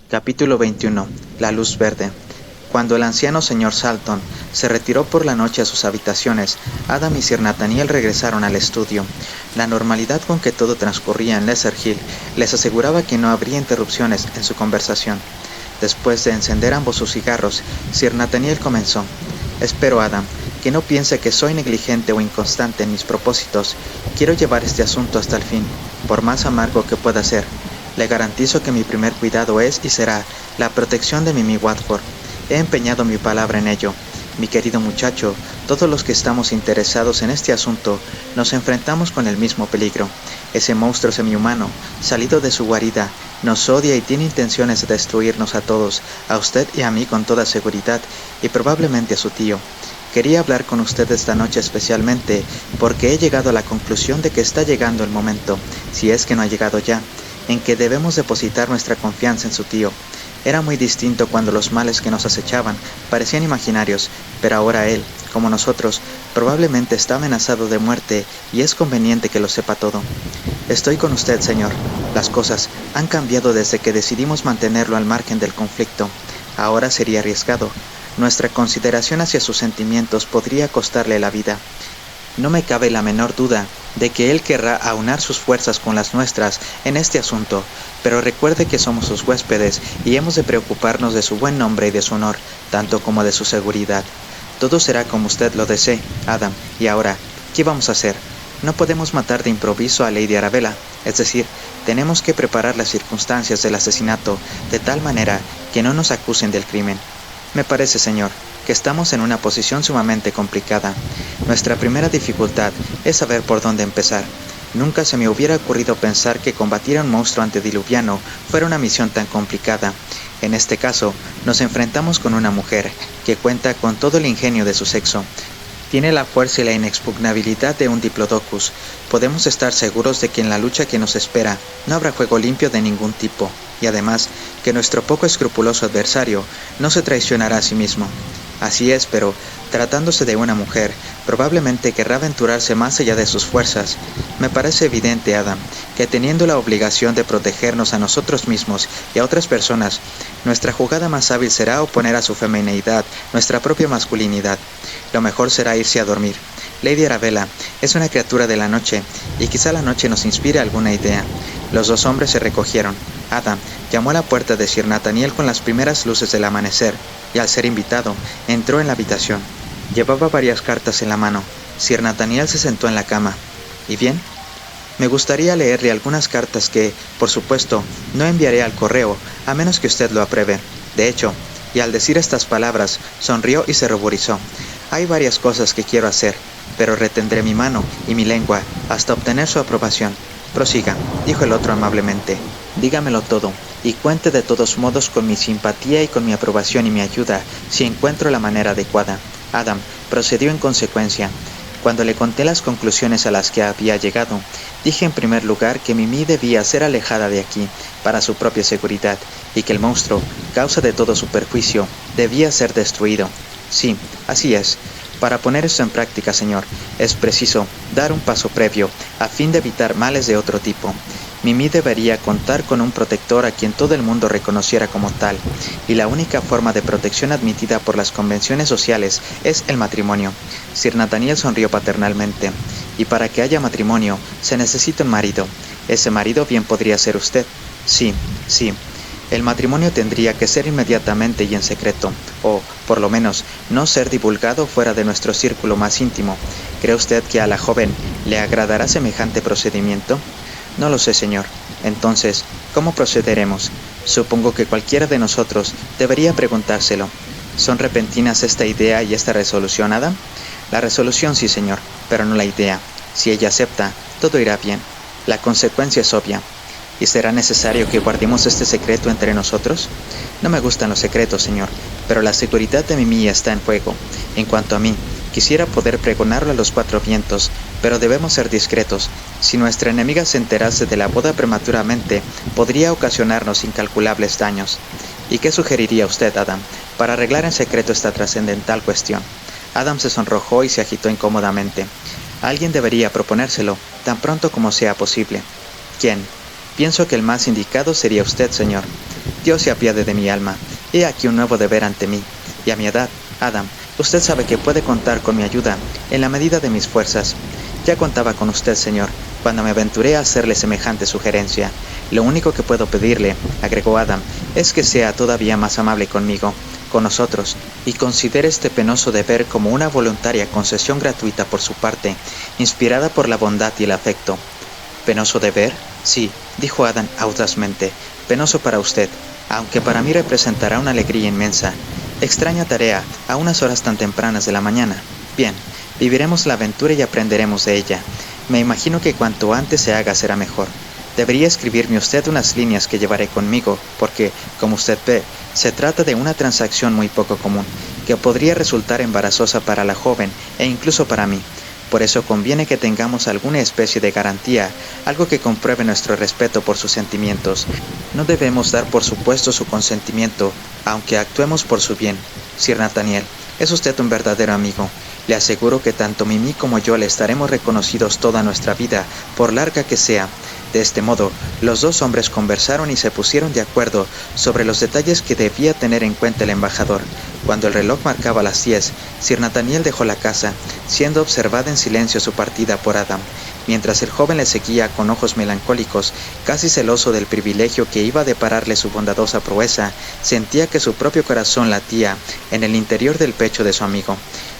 Capítulo 21. La luz verde. Cuando el anciano señor Salton se retiró por la noche a sus habitaciones, Adam y Sir Nathaniel regresaron al estudio. La normalidad con que todo transcurría en Lesser Hill les aseguraba que no habría interrupciones en su conversación. Después de encender ambos sus cigarros, Sir Nathaniel comenzó: «Espero, Adam, que no piense que soy negligente o inconstante en mis propósitos. Quiero llevar este asunto hasta el fin, por más amargo que pueda ser. Le garantizo que mi primer cuidado es y será la protección de Mimi Watford. He empeñado mi palabra en ello. Mi querido muchacho, todos los que estamos interesados en este asunto nos enfrentamos con el mismo peligro. Ese monstruo semihumano, salido de su guarida, nos odia y tiene intenciones de destruirnos a todos, a usted y a mí con toda seguridad, y probablemente a su tío. Quería hablar con usted esta noche especialmente porque he llegado a la conclusión de que está llegando el momento, si es que no ha llegado ya, en que debemos depositar nuestra confianza en su tío. Era muy distinto cuando los males que nos acechaban parecían imaginarios, pero ahora él, como nosotros, probablemente está amenazado de muerte y es conveniente que lo sepa todo. Estoy con usted, señor. Las cosas han cambiado desde que decidimos mantenerlo al margen del conflicto. Ahora sería arriesgado. Nuestra consideración hacia sus sentimientos podría costarle la vida. No me cabe la menor duda de que él querrá aunar sus fuerzas con las nuestras en este asunto, pero recuerde que somos sus huéspedes y hemos de preocuparnos de su buen nombre y de su honor, tanto como de su seguridad. Todo será como usted lo desee, Adam. Y ahora, ¿qué vamos a hacer? No podemos matar de improviso a Lady Arabella, es decir, tenemos que preparar las circunstancias del asesinato de tal manera que no nos acusen del crimen. Me parece, señor, que estamos en una posición sumamente complicada. Nuestra primera dificultad es saber por dónde empezar. Nunca se me hubiera ocurrido pensar que combatir a un monstruo antediluviano fuera una misión tan complicada. En este caso, nos enfrentamos con una mujer que cuenta con todo el ingenio de su sexo. Tiene la fuerza y la inexpugnabilidad de un diplodocus. Podemos estar seguros de que en la lucha que nos espera no habrá juego limpio de ningún tipo, y además que nuestro poco escrupuloso adversario no se traicionará a sí mismo. Así es, pero, tratándose de una mujer, probablemente querrá aventurarse más allá de sus fuerzas. Me parece evidente, Adam, que teniendo la obligación de protegernos a nosotros mismos y a otras personas, nuestra jugada más hábil será oponer a su femineidad nuestra propia masculinidad. Lo mejor será irse a dormir. Lady Arabella es una criatura de la noche, y quizá la noche nos inspire alguna idea. Los dos hombres se recogieron. Adam llamó a la puerta de Sir Nathaniel con las primeras luces del amanecer, y al ser invitado, entró en la habitación. Llevaba varias cartas en la mano. Sir Nathaniel se sentó en la cama. ¿Y bien? Me gustaría leerle algunas cartas que, por supuesto, no enviaré al correo, a menos que usted lo apruebe. De hecho, y al decir estas palabras, sonrió y se ruborizó. Hay varias cosas que quiero hacer, pero retendré mi mano y mi lengua hasta obtener su aprobación. Prosiga, dijo el otro amablemente. Dígamelo todo, y cuente de todos modos con mi simpatía y con mi aprobación y mi ayuda, si encuentro la manera adecuada. Adam procedió en consecuencia. Cuando le conté las conclusiones a las que había llegado, dije en primer lugar que Mimi debía ser alejada de aquí, para su propia seguridad, y que el monstruo, causa de todo su perjuicio, debía ser destruido. Sí, así es. Para poner esto en práctica, señor, es preciso dar un paso previo, a fin de evitar males de otro tipo. Mimi debería contar con un protector a quien todo el mundo reconociera como tal, y la única forma de protección admitida por las convenciones sociales es el matrimonio. Sir Nathaniel sonrió paternalmente. Y para que haya matrimonio, se necesita un marido. Ese marido bien podría ser usted. Sí, sí. El matrimonio tendría que ser inmediatamente y en secreto, o, por lo menos, no ser divulgado fuera de nuestro círculo más íntimo. ¿Cree usted que a la joven le agradará semejante procedimiento? No lo sé, señor. Entonces, ¿cómo procederemos? Supongo que cualquiera de nosotros debería preguntárselo. ¿Son repentinas esta idea y esta resolución, Adam? La resolución sí, señor, pero no la idea. Si ella acepta, todo irá bien. La consecuencia es obvia. ¿Y será necesario que guardemos este secreto entre nosotros? No me gustan los secretos, señor, pero la seguridad de Mimi está en juego. En cuanto a mí, quisiera poder pregonarlo a los cuatro vientos, pero debemos ser discretos. Si nuestra enemiga se enterase de la boda prematuramente, podría ocasionarnos incalculables daños. ¿Y qué sugeriría usted, Adam, para arreglar en secreto esta trascendental cuestión? Adam se sonrojó y se agitó incómodamente. Alguien debería proponérselo, tan pronto como sea posible. ¿Quién? Pienso que el más indicado sería usted, señor. Dios se apiade de mi alma. He aquí un nuevo deber ante mí, y a mi edad, Adam, usted sabe que puede contar con mi ayuda en la medida de mis fuerzas. Ya contaba con usted, señor, cuando me aventuré a hacerle semejante sugerencia. Lo único que puedo pedirle, agregó Adam, es que sea todavía más amable conmigo, con nosotros, y considere este penoso deber como una voluntaria concesión gratuita por su parte, inspirada por la bondad y el afecto. ¿Penoso deber? Sí, dijo Adam audazmente, penoso para usted, aunque para mí representará una alegría inmensa. Extraña tarea, a unas horas tan tempranas de la mañana. Bien, viviremos la aventura y aprenderemos de ella. Me imagino que cuanto antes se haga será mejor. Debería escribirme usted unas líneas que llevaré conmigo, porque, como usted ve, se trata de una transacción muy poco común, que podría resultar embarazosa para la joven e incluso para mí. Por eso conviene que tengamos alguna especie de garantía, algo que compruebe nuestro respeto por sus sentimientos. No debemos dar por supuesto su consentimiento, aunque actuemos por su bien. Sir Nathaniel, es usted un verdadero amigo. Le aseguro que tanto Mimi como yo le estaremos reconocidos toda nuestra vida, por larga que sea. De este modo, los dos hombres conversaron y se pusieron de acuerdo sobre los detalles que debía tener en cuenta el embajador. Cuando el reloj marcaba las 10, Sir Nathaniel dejó la casa, siendo observada en silencio su partida por Adam, mientras el joven le seguía con ojos melancólicos, casi celoso del privilegio que iba a depararle su bondadosa proeza. Sentía que su propio corazón latía en el interior del pecho de su amigo.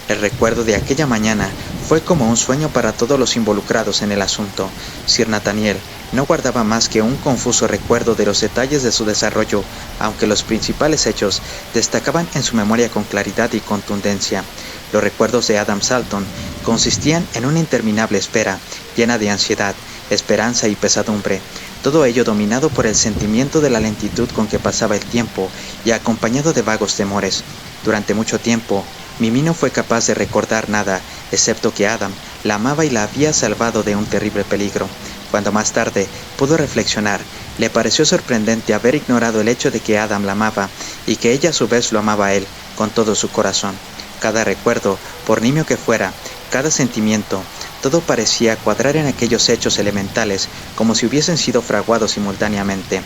El recuerdo de aquella mañana fue como un sueño para todos los involucrados en el asunto. Sir Nathaniel no guardaba más que un confuso recuerdo de los detalles de su desarrollo, aunque los principales hechos destacaban en su memoria con claridad y contundencia. Los recuerdos de Adam Salton consistían en una interminable espera, llena de ansiedad, esperanza y pesadumbre, todo ello dominado por el sentimiento de la lentitud con que pasaba el tiempo y acompañado de vagos temores. Durante mucho tiempo, Mimi no fue capaz de recordar nada, excepto que Adam la amaba y la había salvado de un terrible peligro. Cuando más tarde pudo reflexionar, le pareció sorprendente haber ignorado el hecho de que Adam la amaba y que ella a su vez lo amaba a él con todo su corazón. Cada recuerdo, por nimio que fuera, cada sentimiento, todo parecía cuadrar en aquellos hechos elementales como si hubiesen sido fraguados simultáneamente.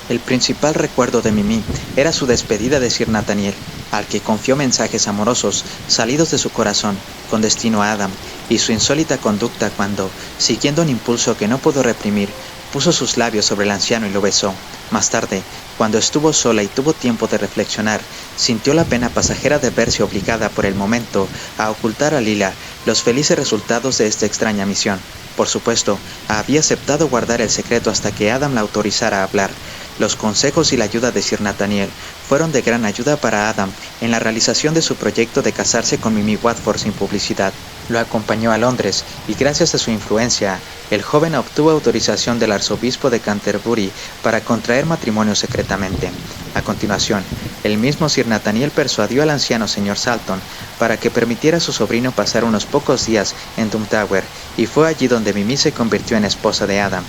El principal recuerdo de Mimi era su despedida de Sir Nathaniel, al que confió mensajes amorosos salidos de su corazón con destino a Adam, y su insólita conducta cuando, siguiendo un impulso que no pudo reprimir, puso sus labios sobre el anciano y lo besó. Más tarde, cuando estuvo sola y tuvo tiempo de reflexionar, sintió la pena pasajera de verse obligada por el momento a ocultar a Lila los felices resultados de esta extraña misión. Por supuesto, había aceptado guardar el secreto hasta que Adam la autorizara a hablar. Los consejos y la ayuda de Sir Nathaniel fueron de gran ayuda para Adam en la realización de su proyecto de casarse con Mimi Watford sin publicidad. Lo acompañó a Londres y gracias a su influencia, el joven obtuvo autorización del arzobispo de Canterbury para contraer matrimonio secretamente. A continuación, el mismo Sir Nathaniel persuadió al anciano señor Salton para que permitiera a su sobrino pasar unos pocos días en Dumtower, y fue allí donde Mimi se convirtió en esposa de Adam.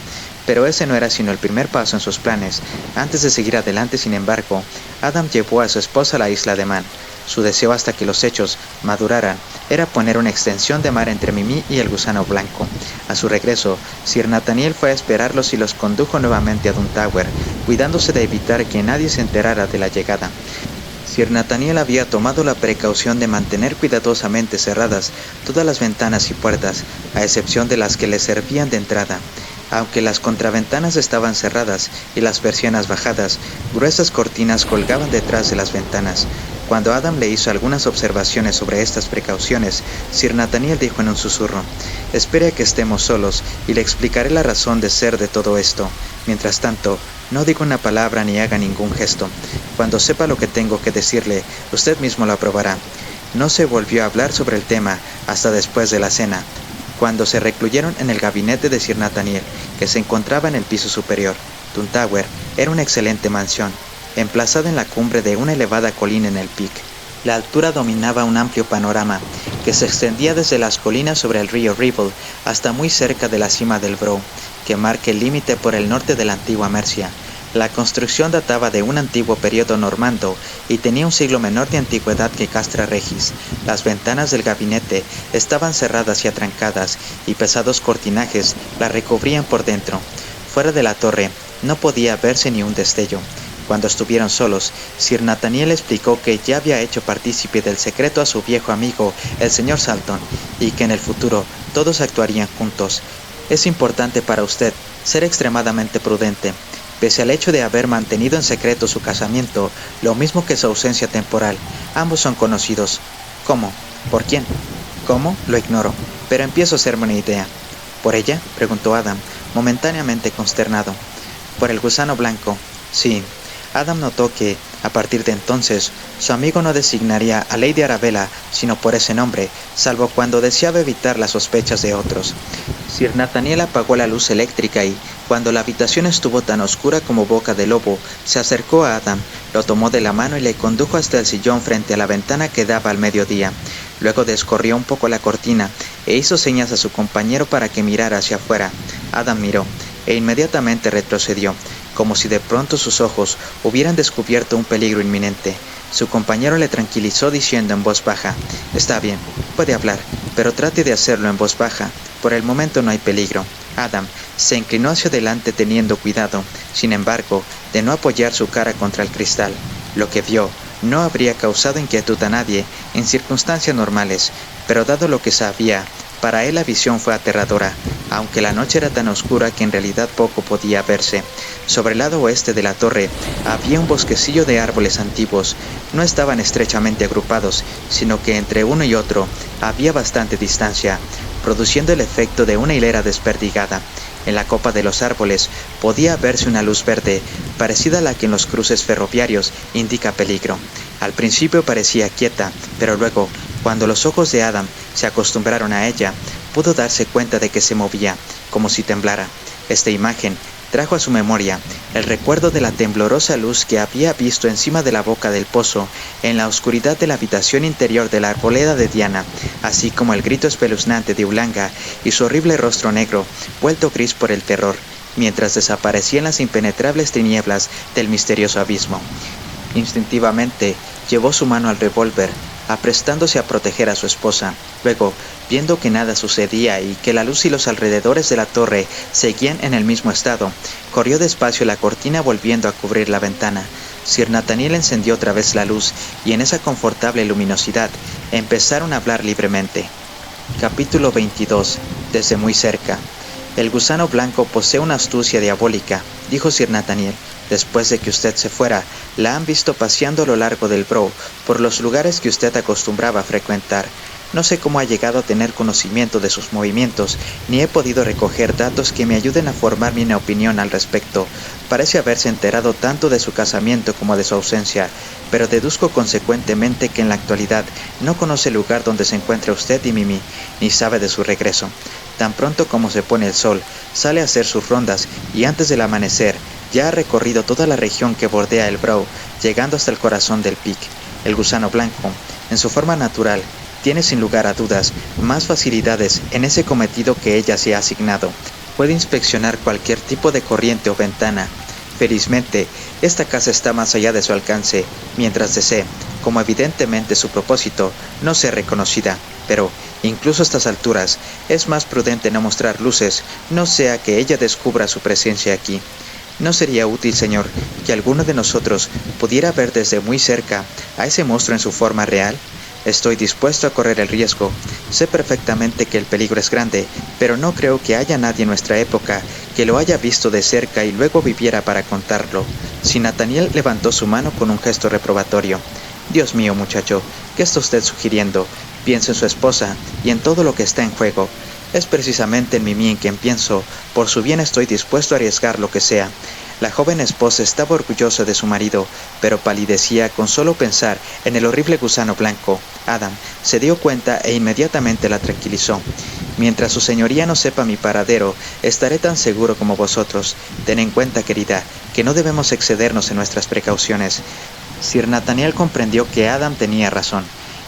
Pero ese no era sino el primer paso en sus planes. Antes de seguir adelante, sin embargo, Adam llevó a su esposa a la isla de Man. Su deseo hasta que los hechos maduraran era poner una extensión de mar entre Mimi y el gusano blanco. A su regreso, Sir Nathaniel fue a esperarlos y los condujo nuevamente a Dumtower, cuidándose de evitar que nadie se enterara de la llegada. Sir Nathaniel había tomado la precaución de mantener cuidadosamente cerradas todas las ventanas y puertas, a excepción de las que le servían de entrada. Aunque las contraventanas estaban cerradas y las persianas bajadas, gruesas cortinas colgaban detrás de las ventanas. Cuando Adam le hizo algunas observaciones sobre estas precauciones, Sir Nathaniel dijo en un susurro: «Espere a que estemos solos y le explicaré la razón de ser de todo esto. Mientras tanto, no diga una palabra ni haga ningún gesto. Cuando sepa lo que tengo que decirle, usted mismo lo aprobará». No se volvió a hablar sobre el tema hasta después de la cena, cuando se recluyeron en el gabinete de Sir Nathaniel, que se encontraba en el piso superior. Dumtower era una excelente mansión, emplazada en la cumbre de una elevada colina en el Pic. La altura dominaba un amplio panorama, que se extendía desde las colinas sobre el río Ribble hasta muy cerca de la cima del Brow, que marca el límite por el norte de la antigua Mercia. La construcción databa de un antiguo periodo normando y tenía un siglo menor de antigüedad que Castra Regis. Las ventanas del gabinete estaban cerradas y atrancadas, y pesados cortinajes la recubrían por dentro. Fuera de la torre no podía verse ni un destello. Cuando estuvieron solos, Sir Nathaniel explicó que ya había hecho partícipe del secreto a su viejo amigo, el señor Salton, y que en el futuro todos actuarían juntos. Es importante para usted ser extremadamente prudente. Pese al hecho de haber mantenido en secreto su casamiento, lo mismo que su ausencia temporal, ambos son conocidos. ¿Cómo? ¿Por quién? ¿Cómo? Lo ignoro, pero empiezo a hacerme una idea. ¿Por ella?, preguntó Adam, momentáneamente consternado. ¿Por el gusano blanco? Sí. Adam notó que, a partir de entonces, su amigo no designaría a Lady Arabella sino por ese nombre, salvo cuando deseaba evitar las sospechas de otros. Sir Nathaniel apagó la luz eléctrica y, cuando la habitación estuvo tan oscura como boca de lobo, se acercó a Adam, lo tomó de la mano y le condujo hasta el sillón frente a la ventana que daba al mediodía. Luego descorrió un poco la cortina e hizo señas a su compañero para que mirara hacia afuera. Adam miró e inmediatamente retrocedió, como si de pronto sus ojos hubieran descubierto un peligro inminente. Su compañero le tranquilizó diciendo en voz baja: «Está bien, puede hablar, pero trate de hacerlo en voz baja. Por el momento no hay peligro». Adam se inclinó hacia adelante teniendo cuidado, sin embargo, de no apoyar su cara contra el cristal. Lo que vio no habría causado inquietud a nadie en circunstancias normales, pero dado lo que sabía, para él la visión fue aterradora, aunque la noche era tan oscura que en realidad poco podía verse. Sobre el lado oeste de la torre había un bosquecillo de árboles antiguos. No estaban estrechamente agrupados, sino que entre uno y otro había bastante distancia, produciendo el efecto de una hilera desperdigada. En la copa de los árboles podía verse una luz verde, parecida a la que en los cruces ferroviarios indica peligro. Al principio parecía quieta, pero luego, cuando los ojos de Adam se acostumbraron a ella, pudo darse cuenta de que se movía, como si temblara. Esta imagen trajo a su memoria el recuerdo de la temblorosa luz que había visto encima de la boca del pozo, en la oscuridad de la habitación interior de la arboleda de Diana, así como el grito espeluznante de Ulanga y su horrible rostro negro, vuelto gris por el terror, mientras desaparecía en las impenetrables tinieblas del misterioso abismo. Instintivamente llevó su mano al revólver, aprestándose a proteger a su esposa. Luego, viendo que nada sucedía y que la luz y los alrededores de la torre seguían en el mismo estado, corrió despacio la cortina volviendo a cubrir la ventana. Sir Nathaniel encendió otra vez la luz y en esa confortable luminosidad empezaron a hablar libremente. Capítulo 22. Desde muy cerca. «El gusano blanco posee una astucia diabólica», dijo Sir Nathaniel. «Después de que usted se fuera, la han visto paseando a lo largo del Brow, por los lugares que usted acostumbraba a frecuentar. No sé cómo ha llegado a tener conocimiento de sus movimientos, ni he podido recoger datos que me ayuden a formar mi opinión al respecto. Parece haberse enterado tanto de su casamiento como de su ausencia, pero deduzco consecuentemente que en la actualidad no conoce el lugar donde se encuentra usted y Mimi, ni sabe de su regreso. Tan pronto como se pone el sol, sale a hacer sus rondas y antes del amanecer ya ha recorrido toda la región que bordea el Brow, llegando hasta el corazón del Pic. El gusano blanco, en su forma natural, tiene sin lugar a dudas más facilidades en ese cometido que ella se ha asignado. Puede inspeccionar cualquier tipo de corriente o ventana. Felizmente, esta casa está más allá de su alcance, mientras desee, como evidentemente su propósito, no sea reconocida, pero, incluso a estas alturas, es más prudente no mostrar luces, no sea que ella descubra su presencia aquí. ¿No sería útil, señor, que alguno de nosotros pudiera ver desde muy cerca a ese monstruo en su forma real? Estoy dispuesto a correr el riesgo. Sé perfectamente que el peligro es grande, pero no creo que haya nadie en nuestra época que lo haya visto de cerca y luego viviera para contarlo». Sir Nathaniel levantó su mano con un gesto reprobatorio. «Dios mío, muchacho, ¿qué está usted sugiriendo? Pienso en su esposa y en todo lo que está en juego». «Es precisamente en Mimi en quien pienso. Por su bien estoy dispuesto a arriesgar lo que sea». La joven esposa estaba orgullosa de su marido, pero palidecía con solo pensar en el horrible gusano blanco. Adam se dio cuenta e inmediatamente la tranquilizó. «Mientras su señoría no sepa mi paradero, estaré tan seguro como vosotros. Ten en cuenta, querida, que no debemos excedernos en nuestras precauciones». Sir Nathaniel comprendió que Adam tenía razón.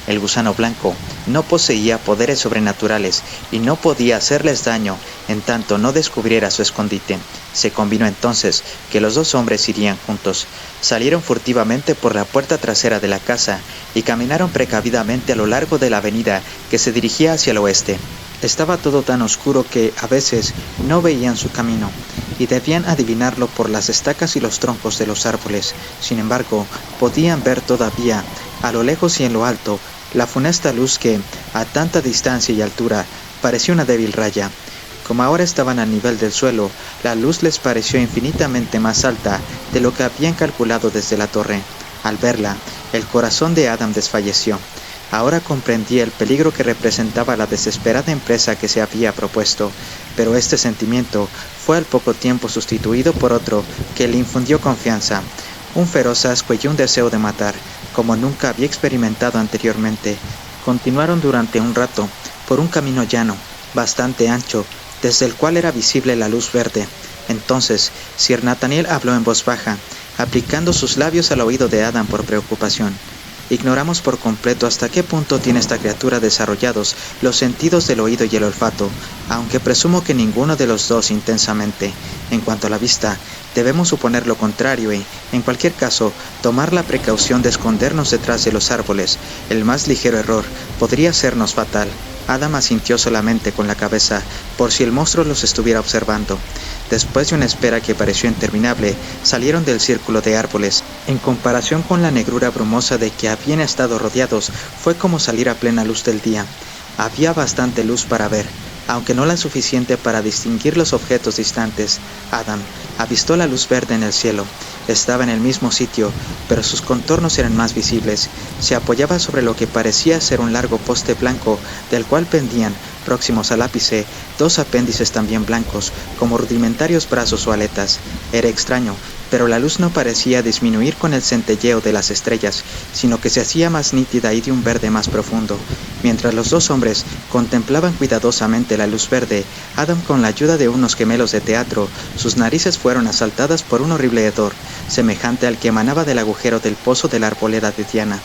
El gusano blanco no poseía poderes sobrenaturales y no podía hacerles daño en tanto no descubriera su escondite. Se convino entonces que los dos hombres irían juntos. Salieron furtivamente por la puerta trasera de la casa y caminaron precavidamente a lo largo de la avenida que se dirigía hacia el oeste. Estaba todo tan oscuro que, a veces, no veían su camino, y debían adivinarlo por las estacas y los troncos de los árboles. Sin embargo, podían ver todavía, a lo lejos y en lo alto, la funesta luz que, a tanta distancia y altura, parecía una débil raya. Como ahora estaban al nivel del suelo, la luz les pareció infinitamente más alta de lo que habían calculado desde la torre. Al verla, el corazón de Adam desfalleció. Ahora comprendía el peligro que representaba la desesperada empresa que se había propuesto, pero este sentimiento fue al poco tiempo sustituido por otro que le infundió confianza, un feroz asco y un deseo de matar, como nunca había experimentado anteriormente. Continuaron durante un rato por un camino llano, bastante ancho, desde el cual era visible la luz verde. Entonces, Sir Nathaniel habló en voz baja, aplicando sus labios al oído de Adam por preocupación. Ignoramos por completo hasta qué punto tiene esta criatura desarrollados los sentidos del oído y el olfato, aunque presumo que ninguno de los dos intensamente. En cuanto a la vista, debemos suponer lo contrario y, en cualquier caso, tomar la precaución de escondernos detrás de los árboles. El más ligero error podría sernos fatal. Adam asintió solamente con la cabeza, por si el monstruo los estuviera observando. Después de una espera que pareció interminable, salieron del círculo de árboles. En comparación con la negrura brumosa de que habían estado rodeados, fue como salir a plena luz del día. Había bastante luz para ver, aunque no la suficiente para distinguir los objetos distantes. Adam avistó la luz verde en el cielo. Estaba en el mismo sitio, pero sus contornos eran más visibles. Se apoyaba sobre lo que parecía ser un largo poste blanco, del cual pendían, próximos al ápice, dos apéndices también blancos, como rudimentarios brazos o aletas. Era extraño, pero la luz no parecía disminuir con el centelleo de las estrellas, sino que se hacía más nítida y de un verde más profundo. Mientras los dos hombres contemplaban cuidadosamente la luz verde, Adam, con la ayuda de unos gemelos de teatro, sus narices fueron asaltadas por un horrible hedor, semejante al que emanaba del agujero del pozo de la arboleda de Diana.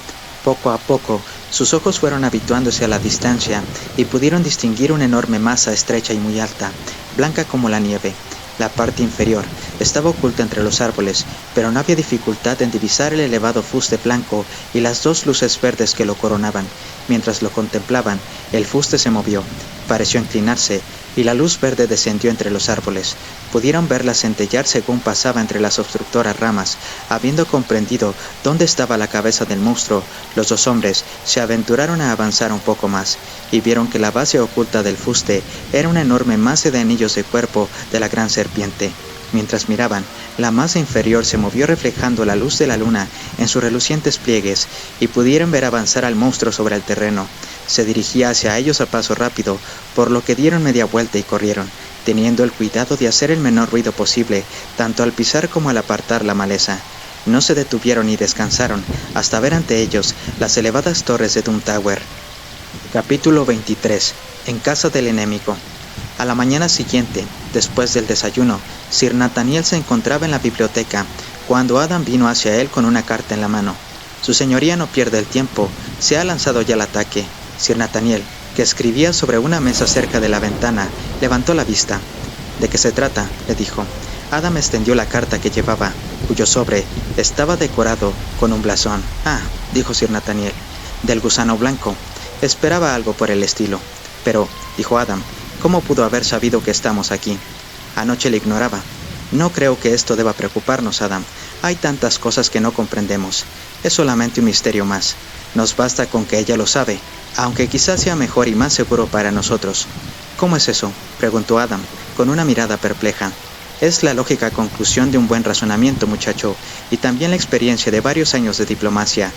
Poco a poco, sus ojos fueron habituándose a la distancia y pudieron distinguir una enorme masa estrecha y muy alta, blanca como la nieve. La parte inferior estaba oculta entre los árboles, pero no había dificultad en divisar el elevado fuste blanco y las dos luces verdes que lo coronaban. Mientras lo contemplaban, el fuste se movió, pareció inclinarse, y la luz verde descendió entre los árboles. Pudieron verla centellar según pasaba entre las obstructoras ramas. Habiendo comprendido dónde estaba la cabeza del monstruo, los dos hombres se aventuraron a avanzar un poco más, y vieron que la base oculta del fuste era una enorme masa de anillos de cuerpo de la gran serpiente. Mientras miraban, la masa inferior se movió reflejando la luz de la luna en sus relucientes pliegues, y pudieron ver avanzar al monstruo sobre el terreno. Se dirigía hacia ellos a paso rápido, por lo que dieron media vuelta y corrieron, teniendo el cuidado de hacer el menor ruido posible, tanto al pisar como al apartar la maleza. No se detuvieron ni descansaron, hasta ver ante ellos las elevadas torres de Doom Tower. Capítulo 23. En casa del enemigo. A la mañana siguiente, después del desayuno, Sir Nathaniel se encontraba en la biblioteca, cuando Adam vino hacia él con una carta en la mano. Su señoría no pierde el tiempo, se ha lanzado ya al ataque. Sir Nathaniel, que escribía sobre una mesa cerca de la ventana, levantó la vista. ¿De qué se trata?, le dijo. Adam extendió la carta que llevaba, cuyo sobre estaba decorado con un blasón. «Ah», dijo Sir Nathaniel, «del gusano blanco». Esperaba algo por el estilo. «Pero», dijo Adam, «¿cómo pudo haber sabido que estamos aquí?» «Anoche le ignoraba». «No creo que esto deba preocuparnos, Adam. Hay tantas cosas que no comprendemos. Es solamente un misterio más. Nos basta con que ella lo sabe, aunque quizás sea mejor y más seguro para nosotros». «¿Cómo es eso?», preguntó Adam, con una mirada perpleja. «Es la lógica conclusión de un buen razonamiento, muchacho, y también la experiencia de varios años de diplomacia.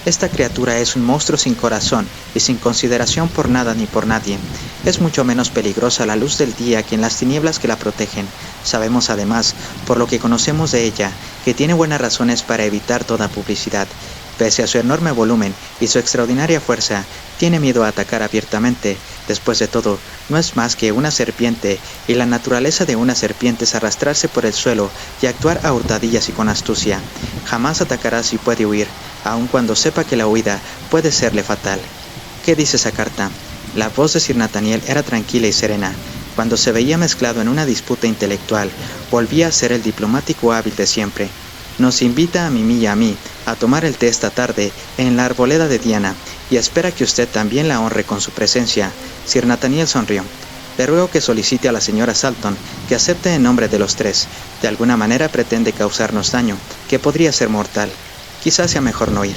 Esta criatura es un monstruo sin corazón y sin consideración por nada ni por nadie. Es mucho menos peligrosa la luz del día que en las tinieblas que la protegen. Sabemos además, por lo que conocemos de ella, que tiene buenas razones para evitar toda publicidad. Pese a su enorme volumen y su extraordinaria fuerza, tiene miedo a atacar abiertamente. Después de todo, no es más que una serpiente, y la naturaleza de una serpiente es arrastrarse por el suelo y actuar a hurtadillas y con astucia. Jamás atacará si puede huir, aun cuando sepa que la huida puede serle fatal». «¿Qué dice esa carta?». La voz de Sir Nathaniel era tranquila y serena. Cuando se veía mezclado en una disputa intelectual, volvía a ser el diplomático hábil de siempre. «Nos invita a Mimi y a mí a tomar el té esta tarde en la arboleda de Diana, y espera que usted también la honre con su presencia. Sir Nathaniel sonrió. Le ruego que solicite a la señora Salton que acepte en nombre de los tres. De alguna manera pretende causarnos daño, que podría ser mortal. Quizás sea mejor no ir.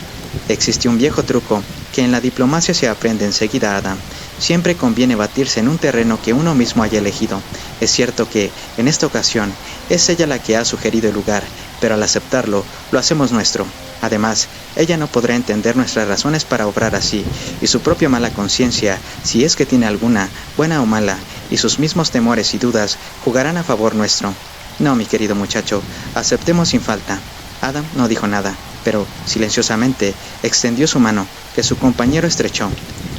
Existe un viejo truco que en la diplomacia se aprende enseguida, Adam. Siempre conviene batirse en un terreno que uno mismo haya elegido. Es cierto que, en esta ocasión, es ella la que ha sugerido el lugar, pero al aceptarlo, lo hacemos nuestro. Además, ella no podrá entender nuestras razones para obrar así, y su propia mala conciencia, si es que tiene alguna, buena o mala, y sus mismos temores y dudas, jugarán a favor nuestro. No, mi querido muchacho, aceptemos sin falta. Adam no dijo nada, pero, silenciosamente, extendió su mano, que su compañero estrechó.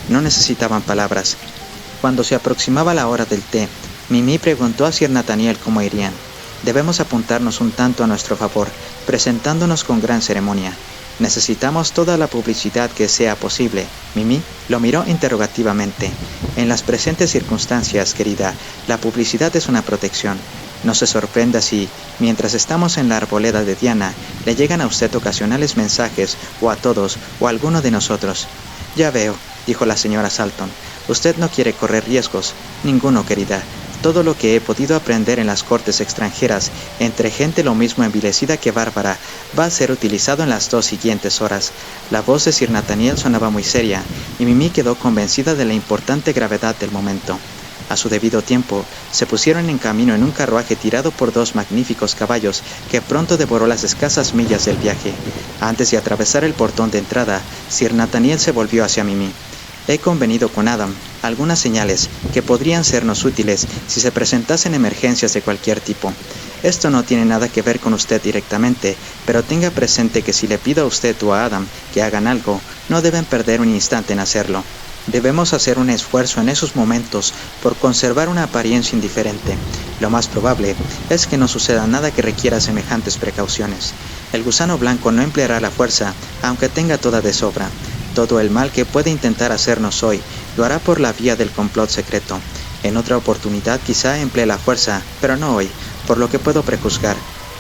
No necesitaban palabras. Cuando se aproximaba la hora del té, Mimi preguntó a Sir Nathaniel cómo irían. Debemos apuntarnos un tanto a nuestro favor, presentándonos con gran ceremonia. Necesitamos toda la publicidad que sea posible. Mimi lo miró interrogativamente. En las presentes circunstancias, querida, la publicidad es una protección. No se sorprenda si, mientras estamos en la arboleda de Diana, le llegan a usted ocasionales mensajes, o a todos, o a alguno de nosotros. Ya veo, dijo la señora Salton. Usted no quiere correr riesgos. Ninguno, querida. Todo lo que he podido aprender en las cortes extranjeras, entre gente lo mismo envilecida que bárbara, va a ser utilizado en las 2 siguientes horas. La voz de Sir Nathaniel sonaba muy seria, y Mimi quedó convencida de la importante gravedad del momento. A su debido tiempo, se pusieron en camino en un carruaje tirado por 2 magníficos caballos que pronto devoró las escasas millas del viaje. Antes de atravesar el portón de entrada, Sir Nathaniel se volvió hacia Mimi. He convenido con Adam algunas señales que podrían sernos útiles si se presentasen emergencias de cualquier tipo. Esto no tiene nada que ver con usted directamente, pero tenga presente que si le pido a usted o a Adam que hagan algo, no deben perder un instante en hacerlo. Debemos hacer un esfuerzo en esos momentos por conservar una apariencia indiferente. Lo más probable es que no suceda nada que requiera semejantes precauciones. El gusano blanco no empleará la fuerza, aunque tenga toda de sobra. Todo el mal que puede intentar hacernos hoy lo hará por la vía del complot secreto. En otra oportunidad quizá emplee la fuerza, pero no hoy, por lo que puedo prejuzgar.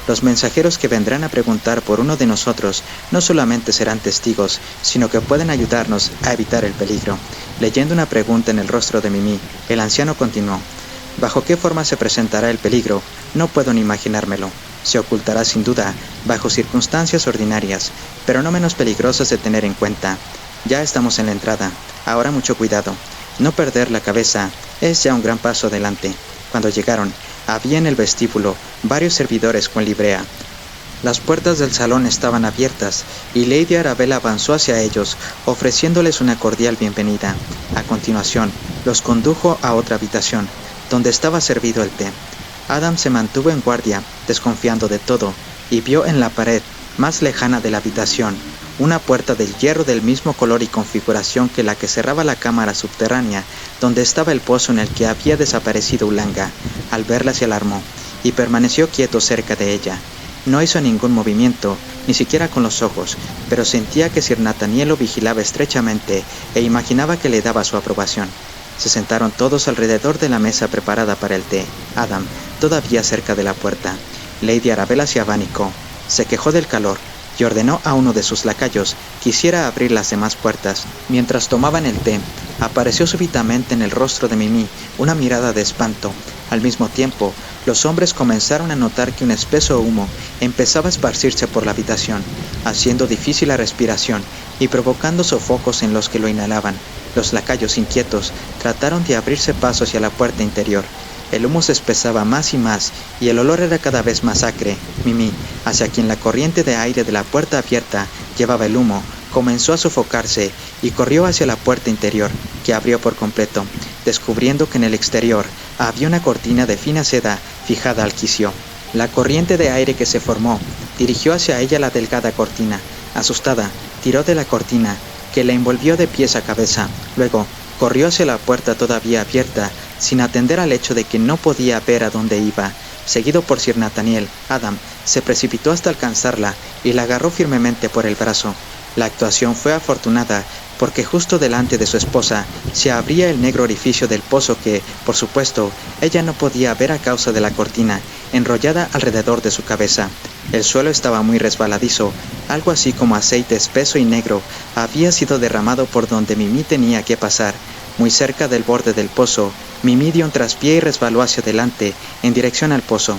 Los mensajeros que vendrán a preguntar por uno de nosotros no solamente serán testigos, sino que pueden ayudarnos a evitar el peligro. Leyendo una pregunta en el rostro de Mimi, el anciano continuó. ¿Bajo qué forma se presentará el peligro? No puedo ni imaginármelo. Se ocultará sin duda, bajo circunstancias ordinarias, pero no menos peligrosas de tener en cuenta. Ya estamos en la entrada. Ahora mucho cuidado. No perder la cabeza es ya un gran paso adelante. Cuando llegaron, había en el vestíbulo varios servidores con librea. Las puertas del salón estaban abiertas y Lady Arabella avanzó hacia ellos, ofreciéndoles una cordial bienvenida. A continuación, los condujo a otra habitación, donde estaba servido el té. Adam se mantuvo en guardia, desconfiando de todo, y vio en la pared más lejana de la habitación una puerta de hierro del mismo color y configuración que la que cerraba la cámara subterránea, donde estaba el pozo en el que había desaparecido Ulanga. Al verla se alarmó, y permaneció quieto cerca de ella. No hizo ningún movimiento, ni siquiera con los ojos, pero sentía que Sir Nathaniel lo vigilaba estrechamente e imaginaba que le daba su aprobación. Se sentaron todos alrededor de la mesa preparada para el té. Adam, todavía cerca de la puerta. Lady Arabella se abanicó, se quejó del calor y ordenó a uno de sus lacayos que hiciera abrir las demás puertas. Mientras tomaban el té, apareció súbitamente en el rostro de Mimi una mirada de espanto. Al mismo tiempo, los hombres comenzaron a notar que un espeso humo empezaba a esparcirse por la habitación, haciendo difícil la respiración y provocando sofocos en los que lo inhalaban. Los lacayos inquietos trataron de abrirse paso hacia la puerta interior. El humo se espesaba más y más, y el olor era cada vez más acre. Mimi, hacia quien la corriente de aire de la puerta abierta llevaba el humo, comenzó a sofocarse y corrió hacia la puerta interior, que abrió por completo, descubriendo que en el exterior había una cortina de fina seda fijada al quicio. La corriente de aire que se formó dirigió hacia ella la delgada cortina. Asustada, tiró de la cortina, que la envolvió de pies a cabeza. Luego, corrió hacia la puerta todavía abierta, sin atender al hecho de que no podía ver a dónde iba. Seguido por Sir Nathaniel, Adam se precipitó hasta alcanzarla y la agarró firmemente por el brazo. La actuación fue afortunada porque justo delante de su esposa se abría el negro orificio del pozo que, por supuesto, ella no podía ver a causa de la cortina enrollada alrededor de su cabeza. El suelo estaba muy resbaladizo, algo así como aceite espeso y negro había sido derramado por donde Mimi tenía que pasar. Muy cerca del borde del pozo, Mimi dio un traspié y resbaló hacia adelante, en dirección al pozo.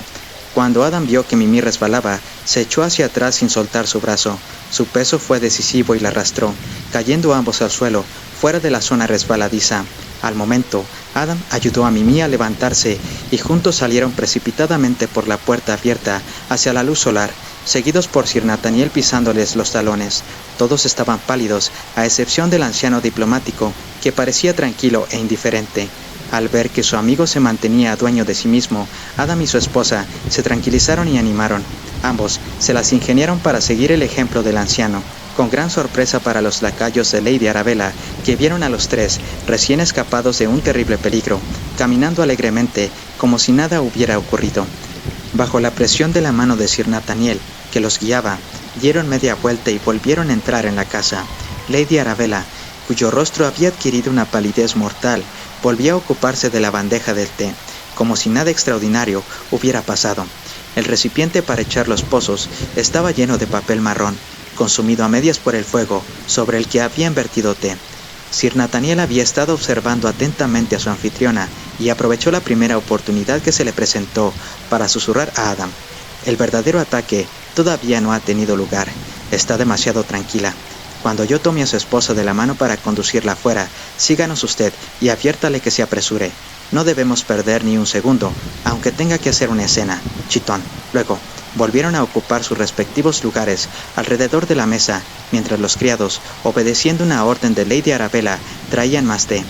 Cuando Adam vio que Mimi resbalaba, se echó hacia atrás sin soltar su brazo. Su peso fue decisivo y la arrastró, cayendo ambos al suelo, fuera de la zona resbaladiza. Al momento, Adam ayudó a Mimi a levantarse y juntos salieron precipitadamente por la puerta abierta hacia la luz solar, seguidos por Sir Nathaniel pisándoles los talones. Todos estaban pálidos, a excepción del anciano diplomático, que parecía tranquilo e indiferente. Al ver que su amigo se mantenía dueño de sí mismo, Adam y su esposa se tranquilizaron y animaron. Ambos se las ingeniaron para seguir el ejemplo del anciano, con gran sorpresa para los lacayos de Lady Arabella, que vieron a los tres, recién escapados de un terrible peligro, caminando alegremente, como si nada hubiera ocurrido. Bajo la presión de la mano de Sir Nathaniel, que los guiaba, dieron media vuelta y volvieron a entrar en la casa. Lady Arabella, cuyo rostro había adquirido una palidez mortal, volvió a ocuparse de la bandeja del té, como si nada extraordinario hubiera pasado. El recipiente para echar los pozos estaba lleno de papel marrón, consumido a medias por el fuego, sobre el que habían vertido té. Sir Nathaniel había estado observando atentamente a su anfitriona y aprovechó la primera oportunidad que se le presentó para susurrar a Adam: «El verdadero ataque todavía no ha tenido lugar. Está demasiado tranquila. Cuando yo tome a su esposa de la mano para conducirla afuera, síganos usted y adviértale que se apresure. No debemos perder ni un segundo, aunque tenga que hacer una escena, chitón». Luego, volvieron a ocupar sus respectivos lugares alrededor de la mesa, mientras los criados, obedeciendo una orden de Lady Arabella, traían más té.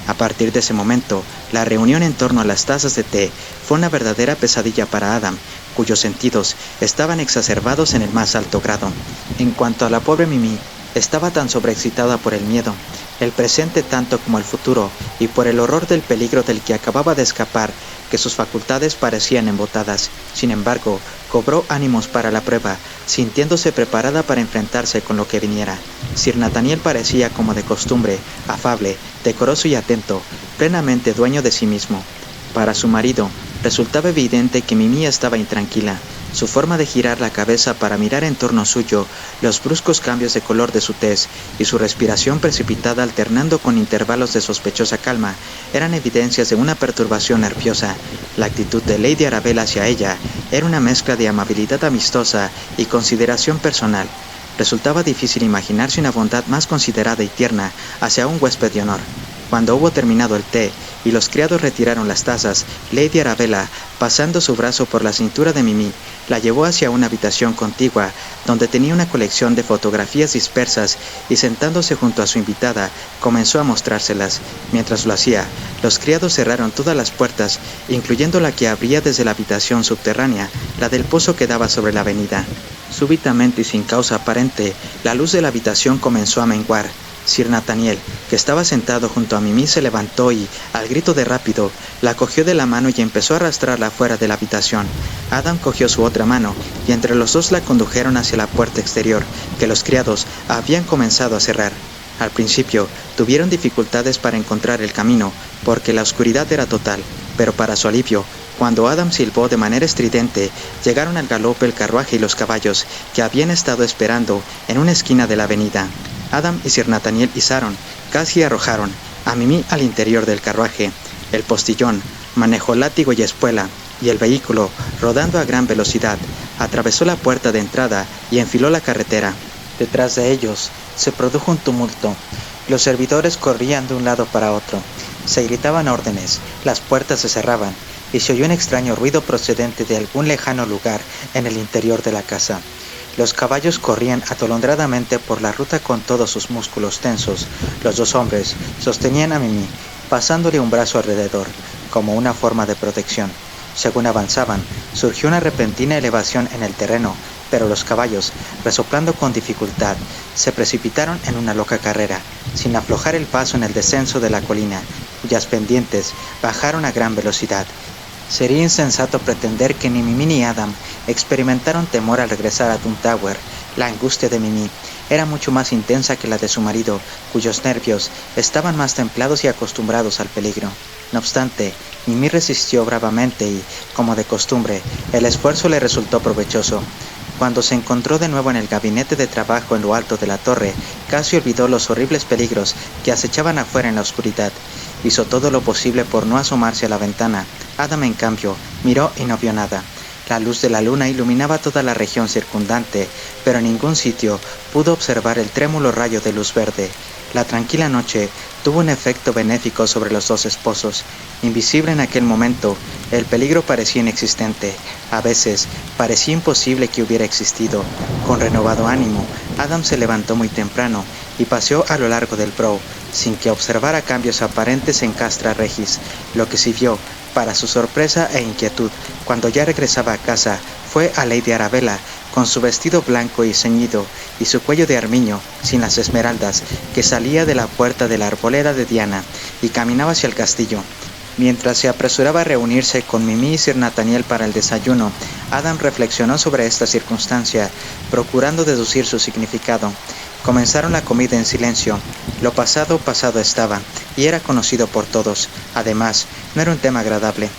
A partir de ese momento, la reunión en torno a las tazas de té fue una verdadera pesadilla para Adam, cuyos sentidos estaban exacerbados en el más alto grado. En cuanto a la pobre Mimi, estaba tan sobreexcitada por el miedo, el presente tanto como el futuro, y por el horror del peligro del que acababa de escapar, que sus facultades parecían embotadas. Sin embargo, cobró ánimos para la prueba, sintiéndose preparada para enfrentarse con lo que viniera. Sir Nathaniel parecía, como de costumbre, afable, decoroso y atento, plenamente dueño de sí mismo. Para su marido, resultaba evidente que Mimi estaba intranquila. Su forma de girar la cabeza para mirar en torno suyo, los bruscos cambios de color de su tez y su respiración precipitada alternando con intervalos de sospechosa calma eran evidencias de una perturbación nerviosa. La actitud de Lady Arabella hacia ella era una mezcla de amabilidad amistosa y consideración personal. Resultaba difícil imaginarse una bondad más considerada y tierna hacia un huésped de honor. Cuando hubo terminado el té y los criados retiraron las tazas, Lady Arabella, pasando su brazo por la cintura de Mimi, la llevó hacia una habitación contigua, donde tenía una colección de fotografías dispersas y sentándose junto a su invitada, comenzó a mostrárselas. Mientras lo hacía, los criados cerraron todas las puertas, incluyendo la que abría desde la habitación subterránea, la del pozo que daba sobre la avenida. Súbitamente y sin causa aparente, la luz de la habitación comenzó a menguar. Sir Nathaniel, que estaba sentado junto a Mimi, se levantó y, al grito de rápido, la cogió de la mano y empezó a arrastrarla fuera de la habitación. Adam cogió su otra mano y entre los dos la condujeron hacia la puerta exterior, que los criados habían comenzado a cerrar. Al principio, tuvieron dificultades para encontrar el camino, porque la oscuridad era total, pero para su alivio, cuando Adam silbó de manera estridente, llegaron al galope el carruaje y los caballos, que habían estado esperando en una esquina de la avenida. Adam y Sir Nathaniel izaron, casi arrojaron, a Mimi al interior del carruaje. El postillón manejó látigo y espuela, y el vehículo, rodando a gran velocidad, atravesó la puerta de entrada y enfiló la carretera. Detrás de ellos se produjo un tumulto. Los servidores corrían de un lado para otro. Se gritaban órdenes, las puertas se cerraban, y se oyó un extraño ruido procedente de algún lejano lugar en el interior de la casa. Los caballos corrían atolondradamente por la ruta con todos sus músculos tensos. Los dos hombres sostenían a Mimi, pasándole un brazo alrededor, como una forma de protección. Según avanzaban, surgió una repentina elevación en el terreno, pero los caballos, resoplando con dificultad, se precipitaron en una loca carrera, sin aflojar el paso en el descenso de la colina, cuyas pendientes bajaron a gran velocidad. Sería insensato pretender que ni Mimi ni Adam experimentaron temor al regresar a Town Tower. La angustia de Mimi era mucho más intensa que la de su marido, cuyos nervios estaban más templados y acostumbrados al peligro. No obstante, Mimi resistió bravamente y, como de costumbre, el esfuerzo le resultó provechoso. Cuando se encontró de nuevo en el gabinete de trabajo en lo alto de la torre, casi olvidó los horribles peligros que acechaban afuera en la oscuridad. Hizo todo lo posible por no asomarse a la ventana. Adam, en cambio, miró y no vio nada. La luz de la luna iluminaba toda la región circundante, pero en ningún sitio pudo observar el trémulo rayo de luz verde. La tranquila noche tuvo un efecto benéfico sobre los dos esposos. Invisible en aquel momento, el peligro parecía inexistente. A veces, parecía imposible que hubiera existido. Con renovado ánimo, Adam se levantó muy temprano y paseó a lo largo del Brow, sin que observara cambios aparentes en Castra Regis. Lo que sí vio, para su sorpresa e inquietud, cuando ya regresaba a casa, fue a Lady Arabella, con su vestido blanco y ceñido, y su cuello de armiño, sin las esmeraldas, que salía de la puerta de la arboleda de Diana, y caminaba hacia el castillo. Mientras se apresuraba a reunirse con Mimi y Sir Nathaniel para el desayuno, Adam reflexionó sobre esta circunstancia, procurando deducir su significado. Comenzaron la comida en silencio. Lo pasado, pasado estaba, y era conocido por todos. Además, no era un tema agradable.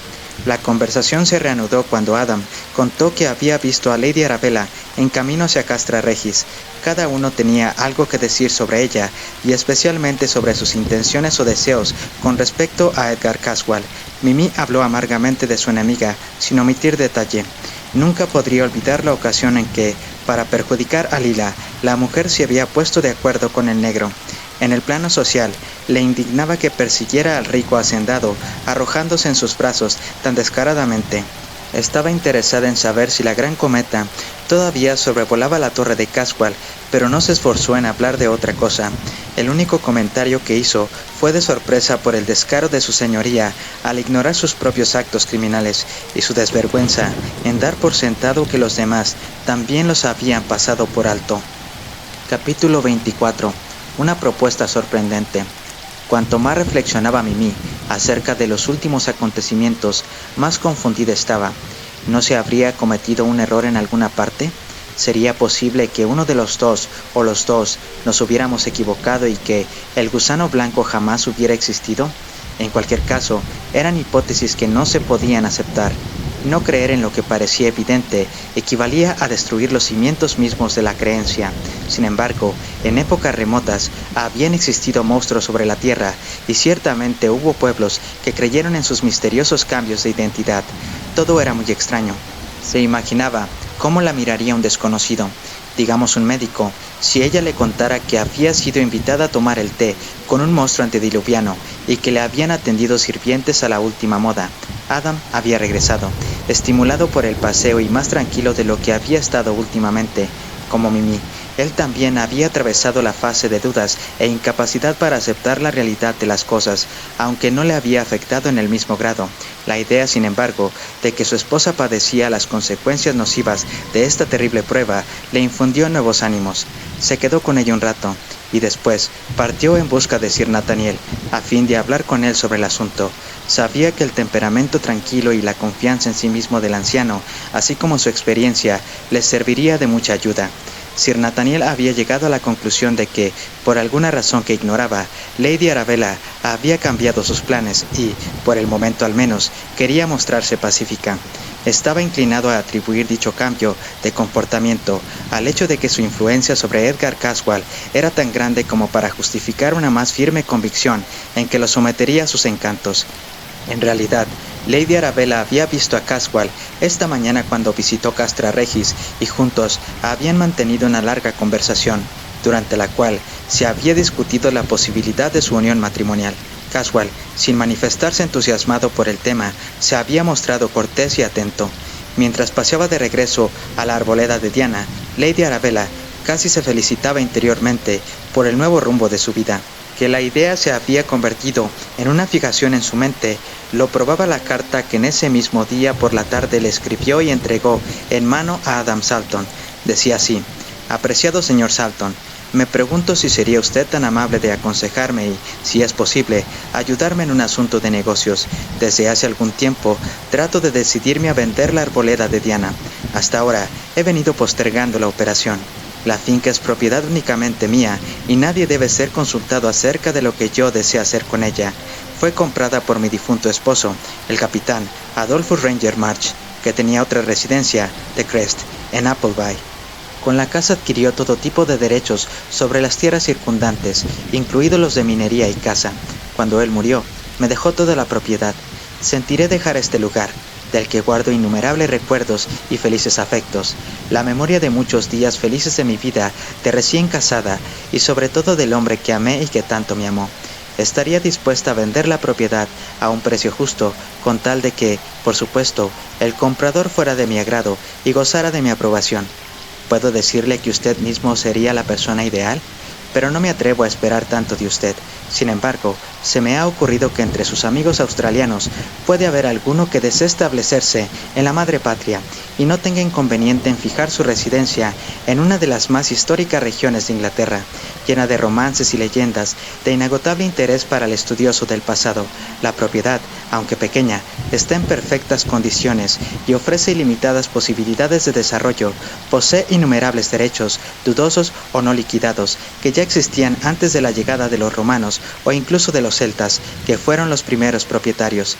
La conversación se reanudó cuando Adam contó que había visto a Lady Arabella en camino hacia Castra Regis. Cada uno tenía algo que decir sobre ella, y especialmente sobre sus intenciones o deseos con respecto a Edgar Caswall. Mimi habló amargamente de su enemiga, sin omitir detalle. Nunca podría olvidar la ocasión en que, para perjudicar a Lila, la mujer se había puesto de acuerdo con el negro. En el plano social, le indignaba que persiguiera al rico hacendado, arrojándose en sus brazos tan descaradamente. Estaba interesada en saber si la gran cometa todavía sobrevolaba la torre de Caswall, pero no se esforzó en hablar de otra cosa. El único comentario que hizo fue de sorpresa por el descaro de su señoría al ignorar sus propios actos criminales y su desvergüenza en dar por sentado que los demás también los habían pasado por alto. Capítulo 24. Una propuesta sorprendente. Cuanto más reflexionaba Mimi acerca de los últimos acontecimientos, más confundida estaba. ¿No se habría cometido un error en alguna parte? ¿Sería posible que uno de los dos o los dos nos hubiéramos equivocado y que el gusano blanco jamás hubiera existido? En cualquier caso, eran hipótesis que no se podían aceptar. No creer en lo que parecía evidente equivalía a destruir los cimientos mismos de la creencia. Sin embargo, en épocas remotas habían existido monstruos sobre la tierra y ciertamente hubo pueblos que creyeron en sus misteriosos cambios de identidad. Todo era muy extraño. Se imaginaba cómo la miraría un desconocido, digamos un médico, si ella le contara que había sido invitada a tomar el té con un monstruo antediluviano y que le habían atendido sirvientes a la última moda. Adam había regresado, estimulado por el paseo y más tranquilo de lo que había estado últimamente. Como Mimi, él también había atravesado la fase de dudas e incapacidad para aceptar la realidad de las cosas, aunque no le había afectado en el mismo grado. La idea, sin embargo, de que su esposa padecía las consecuencias nocivas de esta terrible prueba le infundió nuevos ánimos. Se quedó con ella un rato, y después partió en busca de Sir Nathaniel, a fin de hablar con él sobre el asunto. Sabía que el temperamento tranquilo y la confianza en sí mismo del anciano, así como su experiencia, les serviría de mucha ayuda. Sir Nathaniel había llegado a la conclusión de que, por alguna razón que ignoraba, Lady Arabella había cambiado sus planes y, por el momento al menos, quería mostrarse pacífica. Estaba inclinado a atribuir dicho cambio de comportamiento al hecho de que su influencia sobre Edgar Caswall era tan grande como para justificar una más firme convicción en que lo sometería a sus encantos. En realidad, Lady Arabella había visto a Caswall esta mañana cuando visitó Castra Regis y juntos habían mantenido una larga conversación, durante la cual se había discutido la posibilidad de su unión matrimonial. Caswall, sin manifestarse entusiasmado por el tema, se había mostrado cortés y atento. Mientras paseaba de regreso a la arboleda de Diana, Lady Arabella casi se felicitaba interiormente por el nuevo rumbo de su vida. Que la idea se había convertido en una fijación en su mente, lo probaba la carta que en ese mismo día por la tarde le escribió y entregó en mano a Adam Salton. Decía así: «Apreciado señor Salton, me pregunto si sería usted tan amable de aconsejarme y, si es posible, ayudarme en un asunto de negocios. Desde hace algún tiempo trato de decidirme a vender la arboleda de Diana. Hasta ahora he venido postergando la operación». La finca es propiedad únicamente mía y nadie debe ser consultado acerca de lo que yo desee hacer con ella. Fue comprada por mi difunto esposo, el capitán Adolphus Ranger March, que tenía otra residencia, The Crest, en Appleby. Con la casa adquirió todo tipo de derechos sobre las tierras circundantes, incluidos los de minería y caza. Cuando él murió, me dejó toda la propiedad. Sentiré dejar este lugar, del que guardo innumerables recuerdos y felices afectos, la memoria de muchos días felices de mi vida de recién casada y sobre todo del hombre que amé y que tanto me amó. Estaría dispuesta a vender la propiedad a un precio justo, con tal de que, por supuesto, el comprador fuera de mi agrado y gozara de mi aprobación. ¿Puedo decirle que usted mismo sería la persona ideal? Pero no me atrevo a esperar tanto de usted. Sin embargo, se me ha ocurrido que entre sus amigos australianos puede haber alguno que desee establecerse en la madre patria y no tenga inconveniente en fijar su residencia en una de las más históricas regiones de Inglaterra, llena de romances y leyendas de inagotable interés para el estudioso del pasado. La propiedad, aunque pequeña, está en perfectas condiciones y ofrece ilimitadas posibilidades de desarrollo. Posee innumerables derechos, dudosos o no liquidados, que ya existían antes de la llegada de los romanos o incluso de los celtas, que fueron los primeros propietarios.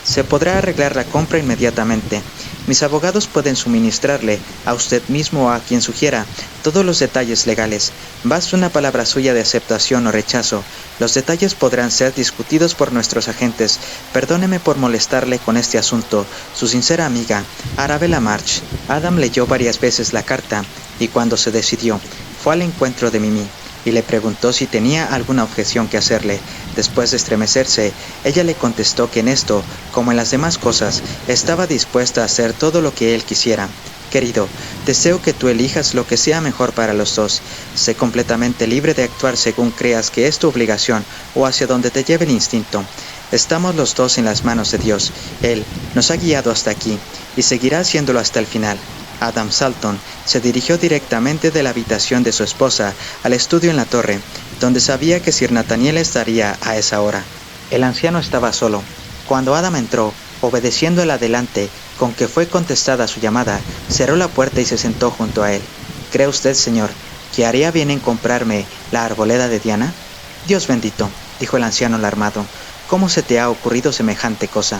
Se podrá arreglar la compra inmediatamente. Mis abogados pueden suministrarle, a usted mismo o a quien sugiera, todos los detalles legales. Basta una palabra suya de aceptación o rechazo. Los detalles podrán ser discutidos por nuestros agentes. Perdóneme por molestarle con este asunto. Su sincera amiga, Arabella March. Adam leyó varias veces la carta, y cuando se decidió, fue al encuentro de Mimi y le preguntó si tenía alguna objeción que hacerle. Después de estremecerse, ella le contestó que en esto, como en las demás cosas, estaba dispuesta a hacer todo lo que él quisiera. Querido, deseo que tú elijas lo que sea mejor para los dos. Sé completamente libre de actuar según creas que es tu obligación o hacia donde te lleve el instinto. Estamos los dos en las manos de Dios. Él nos ha guiado hasta aquí y seguirá haciéndolo hasta el final. Adam Salton se dirigió directamente de la habitación de su esposa al estudio en la torre, donde sabía que Sir Nathaniel estaría a esa hora. El anciano estaba solo. Cuando Adam entró, obedeciendo el adelante con que fue contestada su llamada, cerró la puerta y se sentó junto a él. ¿Cree usted, señor, que haría bien en comprarme la arboleda de Diana? Dios bendito, dijo el anciano alarmado. ¿Cómo se te ha ocurrido semejante cosa?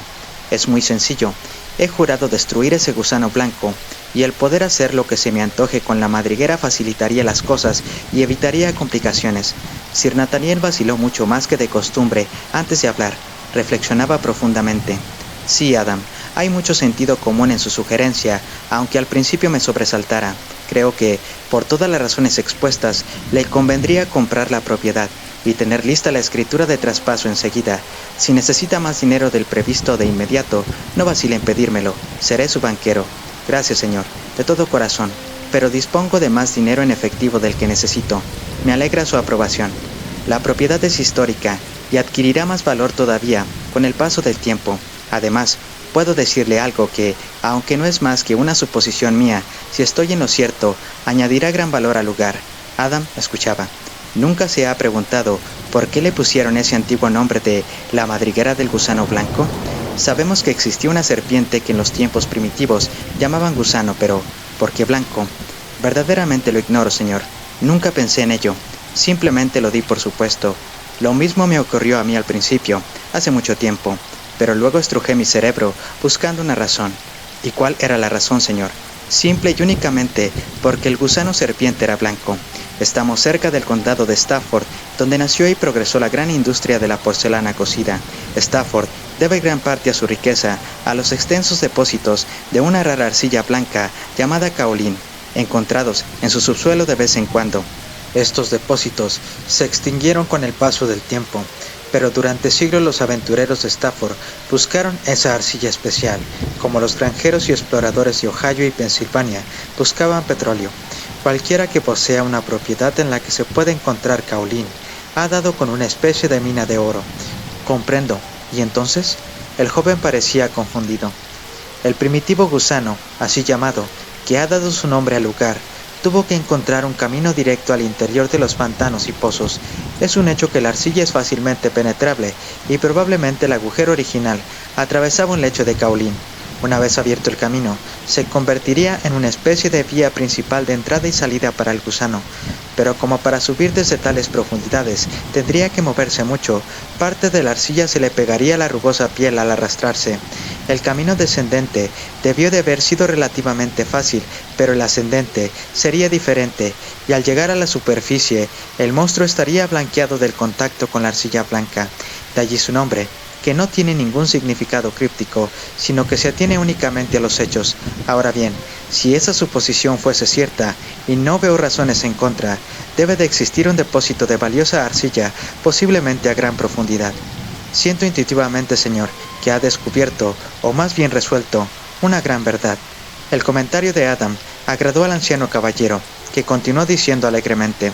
Es muy sencillo. He jurado destruir ese gusano blanco, y el poder hacer lo que se me antoje con la madriguera facilitaría las cosas y evitaría complicaciones. Sir Nathaniel vaciló mucho más que de costumbre antes de hablar. Reflexionaba profundamente. Sí, Adam, hay mucho sentido común en su sugerencia, aunque al principio me sobresaltara. Creo que, por todas las razones expuestas, le convendría comprar la propiedad y tener lista la escritura de traspaso enseguida. Si necesita más dinero del previsto de inmediato, no vacile en pedírmelo. Seré su banquero. Gracias, señor, de todo corazón, pero dispongo de más dinero en efectivo del que necesito. Me alegra su aprobación. La propiedad es histórica y adquirirá más valor todavía con el paso del tiempo. Además, puedo decirle algo que, aunque no es más que una suposición mía, si estoy en lo cierto, añadirá gran valor al lugar. Adam escuchaba. ¿Nunca se ha preguntado por qué le pusieron ese antiguo nombre de la madriguera del gusano blanco? Sabemos que existió una serpiente que en los tiempos primitivos llamaban gusano, pero ¿por qué blanco? Verdaderamente lo ignoro, señor. Nunca pensé en ello. Simplemente lo di por supuesto. Lo mismo me ocurrió a mí al principio, hace mucho tiempo, pero luego estrujé mi cerebro buscando una razón. ¿Y cuál era la razón, señor? Simple y únicamente porque el gusano serpiente era blanco. Estamos cerca del condado de Stafford, donde nació y progresó la gran industria de la porcelana cocida. Stafford debe gran parte a su riqueza a los extensos depósitos de una rara arcilla blanca llamada caolín, encontrados en su subsuelo de vez en cuando. Estos depósitos se extinguieron con el paso del tiempo, pero durante siglos los aventureros de Stafford buscaron esa arcilla especial, como los granjeros y exploradores de Ohio y Pensilvania buscaban petróleo. Cualquiera que posea una propiedad en la que se puede encontrar caolín ha dado con una especie de mina de oro. Comprendo. ¿Y entonces? El joven parecía confundido. El primitivo gusano, así llamado, que ha dado su nombre al lugar, tuvo que encontrar un camino directo al interior de los pantanos y pozos. Es un hecho que la arcilla es fácilmente penetrable y probablemente el agujero original atravesaba un lecho de caolín. Una vez abierto el camino, se convertiría en una especie de vía principal de entrada y salida para el gusano, pero como para subir desde tales profundidades tendría que moverse mucho, parte de la arcilla se le pegaría a la rugosa piel al arrastrarse. El camino descendente debió de haber sido relativamente fácil, pero el ascendente sería diferente, y al llegar a la superficie, el monstruo estaría blanqueado del contacto con la arcilla blanca. De allí su nombre, que no tiene ningún significado críptico, sino que se atiene únicamente a los hechos. Ahora bien, si esa suposición fuese cierta, y no veo razones en contra, debe de existir un depósito de valiosa arcilla, posiblemente a gran profundidad. Siento intuitivamente, señor, que ha descubierto, o más bien resuelto, una gran verdad. El comentario de Adam agradó al anciano caballero, que continuó diciendo alegremente: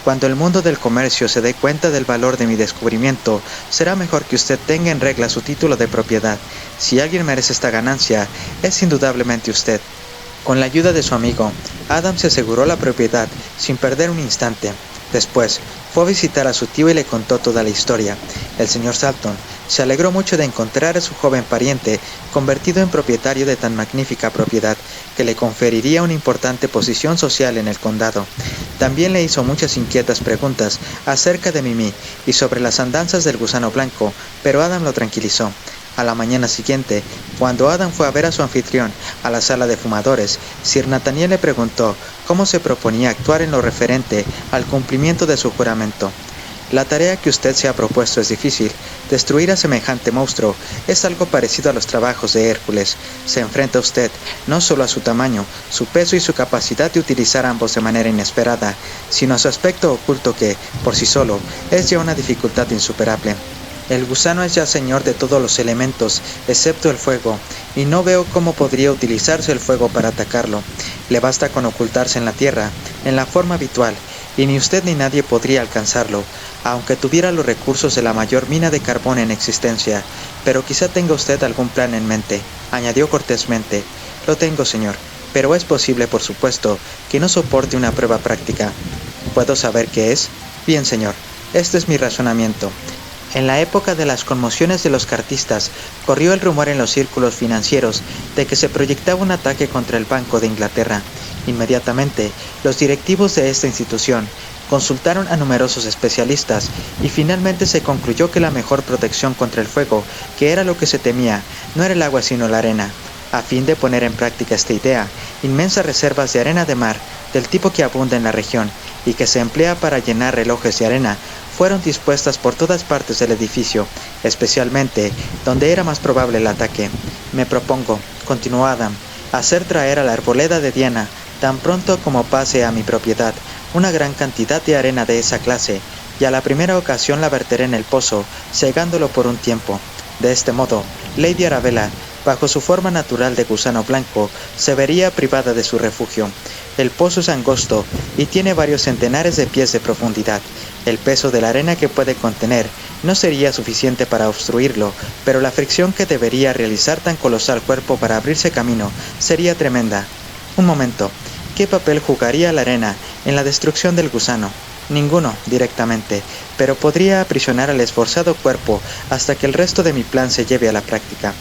cuando el mundo del comercio se dé cuenta del valor de mi descubrimiento, será mejor que usted tenga en regla su título de propiedad. Si alguien merece esta ganancia, es indudablemente usted. Con la ayuda de su amigo, Adam se aseguró la propiedad sin perder un instante. Después, fue a visitar a su tío y le contó toda la historia. El señor Salton se alegró mucho de encontrar a su joven pariente convertido en propietario de tan magnífica propiedad, que le conferiría una importante posición social en el condado. También le hizo muchas inquietas preguntas acerca de Mimi y sobre las andanzas del gusano blanco, pero Adam lo tranquilizó. A la mañana siguiente, cuando Adam fue a ver a su anfitrión a la sala de fumadores, Sir Nathaniel le preguntó cómo se proponía actuar en lo referente al cumplimiento de su juramento. La tarea que usted se ha propuesto es difícil. Destruir a semejante monstruo es algo parecido a los trabajos de Hércules. Se enfrenta usted no solo a su tamaño, su peso y su capacidad de utilizar ambos de manera inesperada, sino a su aspecto oculto que, por sí solo, es ya una dificultad insuperable. El gusano es ya señor de todos los elementos, excepto el fuego, y no veo cómo podría utilizarse el fuego para atacarlo. Le basta con ocultarse en la tierra, en la forma habitual, y ni usted ni nadie podría alcanzarlo, aunque tuviera los recursos de la mayor mina de carbón en existencia. Pero quizá tenga usted algún plan en mente, añadió cortésmente. Lo tengo, señor, pero es posible, por supuesto, que no soporte una prueba práctica. ¿Puedo saber qué es? Bien, señor, este es mi razonamiento. En la época de las conmociones de los cartistas, corrió el rumor en los círculos financieros de que se proyectaba un ataque contra el Banco de Inglaterra. Inmediatamente, los directivos de esta institución consultaron a numerosos especialistas y finalmente se concluyó que la mejor protección contra el fuego, que era lo que se temía, no era el agua sino la arena. A fin de poner en práctica esta idea, inmensas reservas de arena de mar, del tipo que abunda en la región y que se emplea para llenar relojes de arena, fueron dispuestas por todas partes del edificio, especialmente donde era más probable el ataque. Me propongo, continuó Adam, hacer traer a la arboleda de Diana, tan pronto como pase a mi propiedad, una gran cantidad de arena de esa clase, y a la primera ocasión la verteré en el pozo, cegándolo por un tiempo. De este modo, Lady Arabella, bajo su forma natural de gusano blanco, se vería privada de su refugio. El pozo es angosto y tiene varios centenares de pies de profundidad. El peso de la arena que puede contener no sería suficiente para obstruirlo, pero la fricción que debería realizar tan colosal cuerpo para abrirse camino sería tremenda. Un momento, ¿qué papel jugaría la arena en la destrucción del gusano? Ninguno, directamente, pero podría aprisionar al esforzado cuerpo hasta que el resto de mi plan se lleve a la práctica.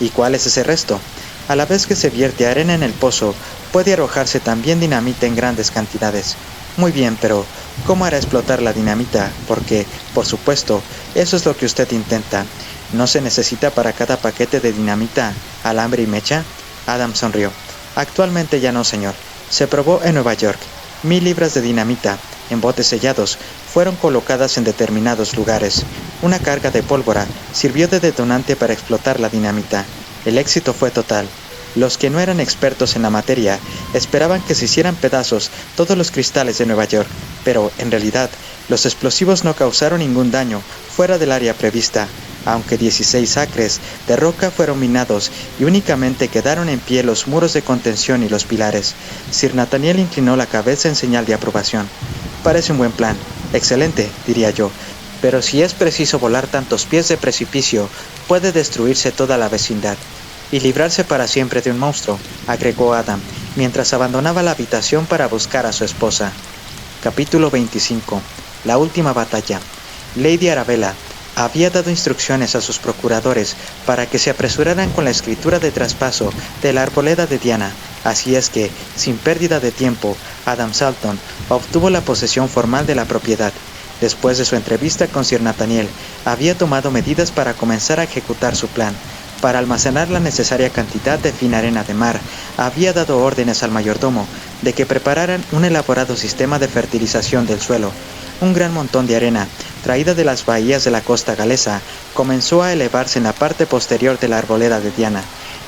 ¿Y cuál es ese resto? A la vez que se vierte arena en el pozo, puede arrojarse también dinamita en grandes cantidades. Muy bien, pero ¿cómo hará explotar la dinamita? Porque, por supuesto, eso es lo que usted intenta. ¿No se necesita para cada paquete de dinamita alambre y mecha? Adam sonrió. Actualmente ya no, señor. Se probó en Nueva York. 1000 libras de dinamita, en botes sellados, fueron colocadas en determinados lugares. Una carga de pólvora sirvió de detonante para explotar la dinamita. El éxito fue total. Los que no eran expertos en la materia esperaban que se hicieran pedazos todos los cristales de Nueva York, pero, en realidad, los explosivos no causaron ningún daño fuera del área prevista, aunque 16 acres de roca fueron minados y únicamente quedaron en pie los muros de contención y los pilares. Sir Nathaniel inclinó la cabeza en señal de aprobación. Parece un buen plan. Excelente, diría yo. Pero si es preciso volar tantos pies de precipicio, puede destruirse toda la vecindad. Y librarse para siempre de un monstruo, agregó Adam, mientras abandonaba la habitación para buscar a su esposa. Capítulo 25. La última batalla. Lady Arabella había dado instrucciones a sus procuradores para que se apresuraran con la escritura de traspaso de la arboleda de Diana. Así es que, sin pérdida de tiempo, Adam Salton obtuvo la posesión formal de la propiedad. Después de su entrevista con Sir Nathaniel, había tomado medidas para comenzar a ejecutar su plan. Para almacenar la necesaria cantidad de fina arena de mar, había dado órdenes al mayordomo de que prepararan un elaborado sistema de fertilización del suelo. Un gran montón de arena, traída de las bahías de la costa galesa, comenzó a elevarse en la parte posterior de la arboleda de Diana.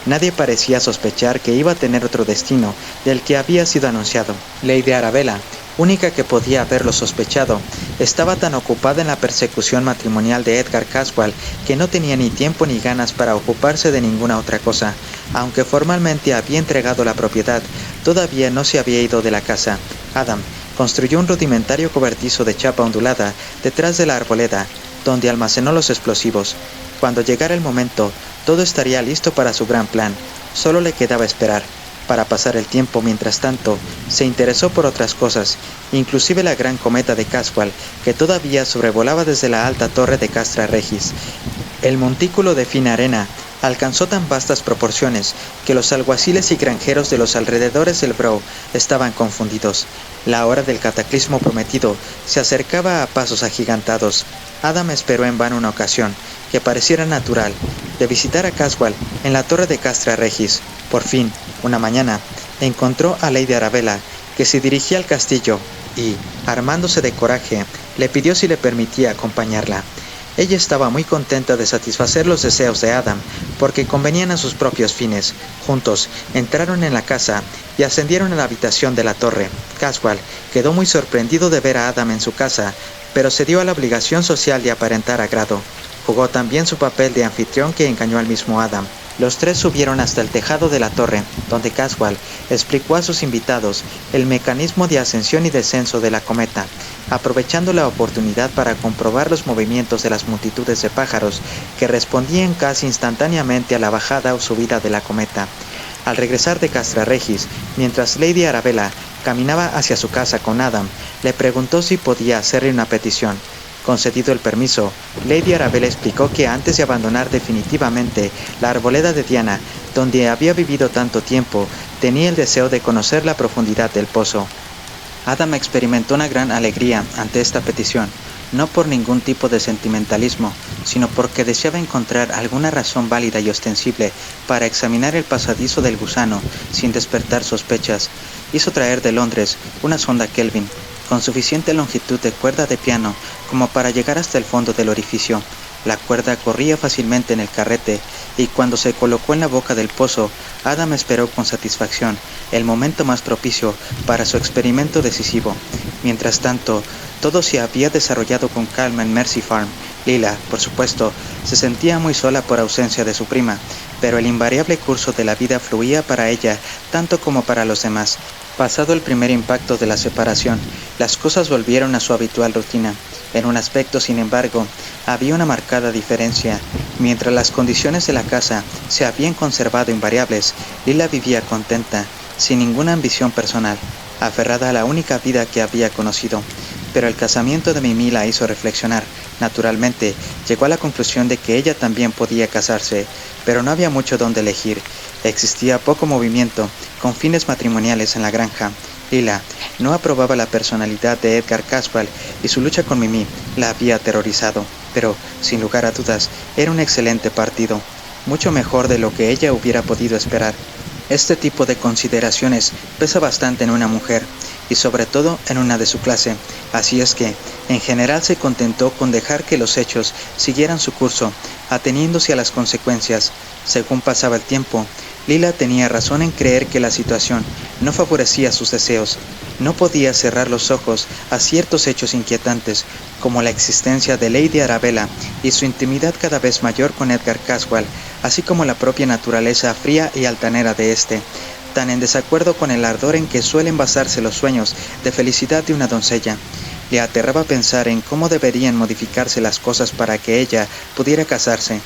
Nadie parecía sospechar que iba a tener otro destino del que había sido anunciado. Lady Arabella, única que podía haberlo sospechado, estaba tan ocupada en la persecución matrimonial de Edgar Caswall que no tenía ni tiempo ni ganas para ocuparse de ninguna otra cosa. Aunque formalmente había entregado la propiedad, todavía no se había ido de la casa. Adam construyó un rudimentario cobertizo de chapa ondulada detrás de la arboleda, donde almacenó los explosivos. Cuando llegara el momento, todo estaría listo para su gran plan. Solo le quedaba esperar. Para pasar el tiempo, mientras tanto, se interesó por otras cosas, inclusive la gran cometa de Caswall, que todavía sobrevolaba desde la alta torre de Castra Regis. El montículo de fina arena alcanzó tan vastas proporciones que los alguaciles y granjeros de los alrededores del Brow estaban confundidos. La hora del cataclismo prometido se acercaba a pasos agigantados. Adam esperó en vano una ocasión, que pareciera natural, de visitar a Caswall en la torre de Castra Regis. Por fin, una mañana, encontró a Lady Arabella, que se dirigía al castillo, y, armándose de coraje, le pidió si le permitía acompañarla. Ella estaba muy contenta de satisfacer los deseos de Adam, porque convenían a sus propios fines. Juntos, entraron en la casa y ascendieron a la habitación de la torre. Caswall quedó muy sorprendido de ver a Adam en su casa, pero se dio a la obligación social de aparentar agrado. Jugó también su papel de anfitrión que engañó al mismo Adam. Los tres subieron hasta el tejado de la torre, donde Caswall explicó a sus invitados el mecanismo de ascensión y descenso de la cometa, aprovechando la oportunidad para comprobar los movimientos de las multitudes de pájaros que respondían casi instantáneamente a la bajada o subida de la cometa. Al regresar de Castra Regis, mientras Lady Arabella caminaba hacia su casa con Adam, le preguntó si podía hacerle una petición. Concedido el permiso, Lady Arabella explicó que antes de abandonar definitivamente la arboleda de Diana, donde había vivido tanto tiempo, tenía el deseo de conocer la profundidad del pozo. Adam experimentó una gran alegría ante esta petición, no por ningún tipo de sentimentalismo, sino porque deseaba encontrar alguna razón válida y ostensible para examinar el pasadizo del gusano sin despertar sospechas. Hizo traer de Londres una sonda Kelvin, con suficiente longitud de cuerda de piano como para llegar hasta el fondo del orificio. La cuerda corría fácilmente en el carrete, y cuando se colocó en la boca del pozo, Adam esperó con satisfacción el momento más propicio para su experimento decisivo. Mientras tanto, todo se había desarrollado con calma en Mercy Farm. Lila, por supuesto, se sentía muy sola por ausencia de su prima, pero el invariable curso de la vida fluía para ella tanto como para los demás. Pasado el primer impacto de la separación, las cosas volvieron a su habitual rutina. En un aspecto, sin embargo, había una marcada diferencia. Mientras las condiciones de la casa se habían conservado invariables, Lila vivía contenta, sin ninguna ambición personal, aferrada a la única vida que había conocido. Pero el casamiento de Mimi la hizo reflexionar. Naturalmente, llegó a la conclusión de que ella también podía casarse, pero no había mucho donde elegir. Existía poco movimiento, con fines matrimoniales en la granja. Lila no aprobaba la personalidad de Edgar Caswall y su lucha con Mimi la había aterrorizado, pero, sin lugar a dudas, era un excelente partido, mucho mejor de lo que ella hubiera podido esperar. Este tipo de consideraciones pesa bastante en una mujer, y sobre todo en una de su clase, así es que, en general, se contentó con dejar que los hechos siguieran su curso, ateniéndose a las consecuencias. Según pasaba el tiempo, Lila tenía razón en creer que la situación no favorecía sus deseos. No podía cerrar los ojos a ciertos hechos inquietantes, como la existencia de Lady Arabella y su intimidad cada vez mayor con Edgar Caswall, así como la propia naturaleza fría y altanera de éste, tan en desacuerdo con el ardor en que suelen basarse los sueños de felicidad de una doncella. Le aterraba pensar en cómo deberían modificarse las cosas para que ella pudiera casarse.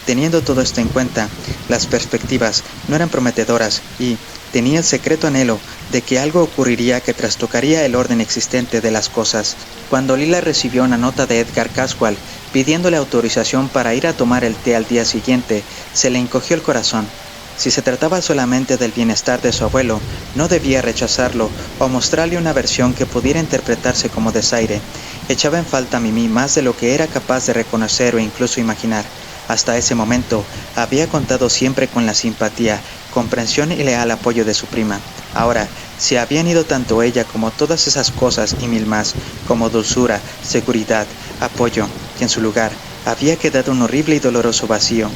Teniendo todo esto en cuenta, las perspectivas no eran prometedoras y, tenía el secreto anhelo de que algo ocurriría que trastocaría el orden existente de las cosas. Cuando Lila recibió una nota de Edgar Caswell pidiéndole autorización para ir a tomar el té al día siguiente, se le encogió el corazón. Si se trataba solamente del bienestar de su abuelo, no debía rechazarlo o mostrarle una versión que pudiera interpretarse como desaire. Echaba en falta a Mimi más de lo que era capaz de reconocer o incluso imaginar. Hasta ese momento, había contado siempre con la simpatía, comprensión y leal apoyo de su prima. Ahora, se habían ido tanto ella como todas esas cosas y mil más, como dulzura, seguridad, apoyo, y en su lugar había quedado un horrible y doloroso vacío.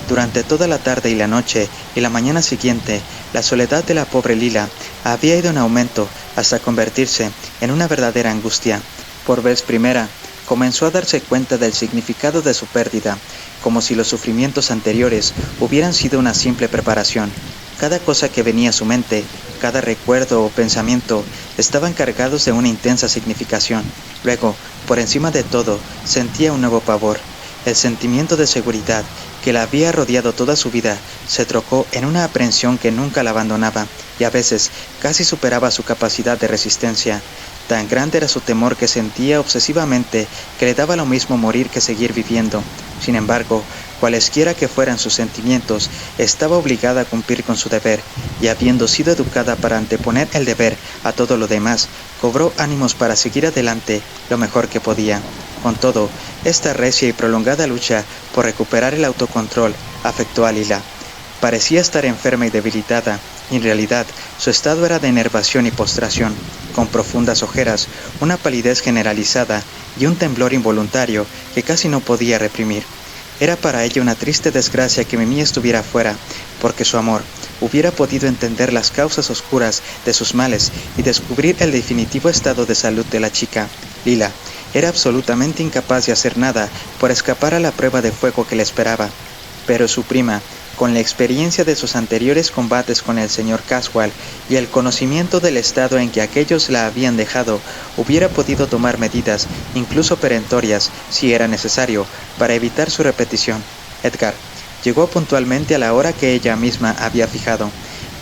Durante toda la tarde y la noche y la mañana siguiente, la soledad de la pobre Lila había ido en aumento hasta convertirse en una verdadera angustia. Por vez primera, comenzó a darse cuenta del significado de su pérdida, como si los sufrimientos anteriores hubieran sido una simple preparación. Cada cosa que venía a su mente, cada recuerdo o pensamiento, estaban cargados de una intensa significación. Luego, por encima de todo, sentía un nuevo pavor. El sentimiento de seguridad que la había rodeado toda su vida se trocó en una aprehensión que nunca la abandonaba y a veces casi superaba su capacidad de resistencia. Tan grande era su temor que sentía obsesivamente que le daba lo mismo morir que seguir viviendo. Sin embargo, cualesquiera que fueran sus sentimientos, estaba obligada a cumplir con su deber, y habiendo sido educada para anteponer el deber a todo lo demás, cobró ánimos para seguir adelante lo mejor que podía. Con todo, esta recia y prolongada lucha por recuperar el autocontrol afectó a Lila. Parecía estar enferma y debilitada, y en realidad su estado era de enervación y postración, con profundas ojeras, una palidez generalizada y un temblor involuntario que casi no podía reprimir. Era para ella una triste desgracia que Mimi estuviera fuera, porque su amor hubiera podido entender las causas oscuras de sus males y descubrir el definitivo estado de salud de la chica. Lila era absolutamente incapaz de hacer nada por escapar a la prueba de fuego que le esperaba, pero su prima, con la experiencia de sus anteriores combates con el señor Caswell y el conocimiento del estado en que aquellos la habían dejado, hubiera podido tomar medidas, incluso perentorias, si era necesario, para evitar su repetición. Edgar llegó puntualmente a la hora que ella misma había fijado.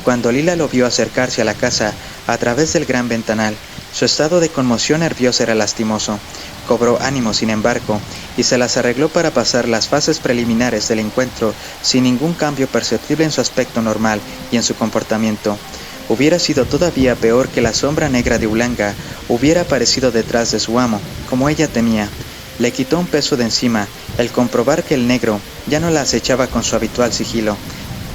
Cuando Lila lo vio acercarse a la casa a través del gran ventanal, su estado de conmoción nerviosa era lastimoso. Cobró ánimo, sin embargo, y se las arregló para pasar las fases preliminares del encuentro sin ningún cambio perceptible en su aspecto normal y en su comportamiento. Hubiera sido todavía peor que la sombra negra de Ulanga hubiera aparecido detrás de su amo, como ella temía. Le quitó un peso de encima el comprobar que el negro ya no la acechaba con su habitual sigilo.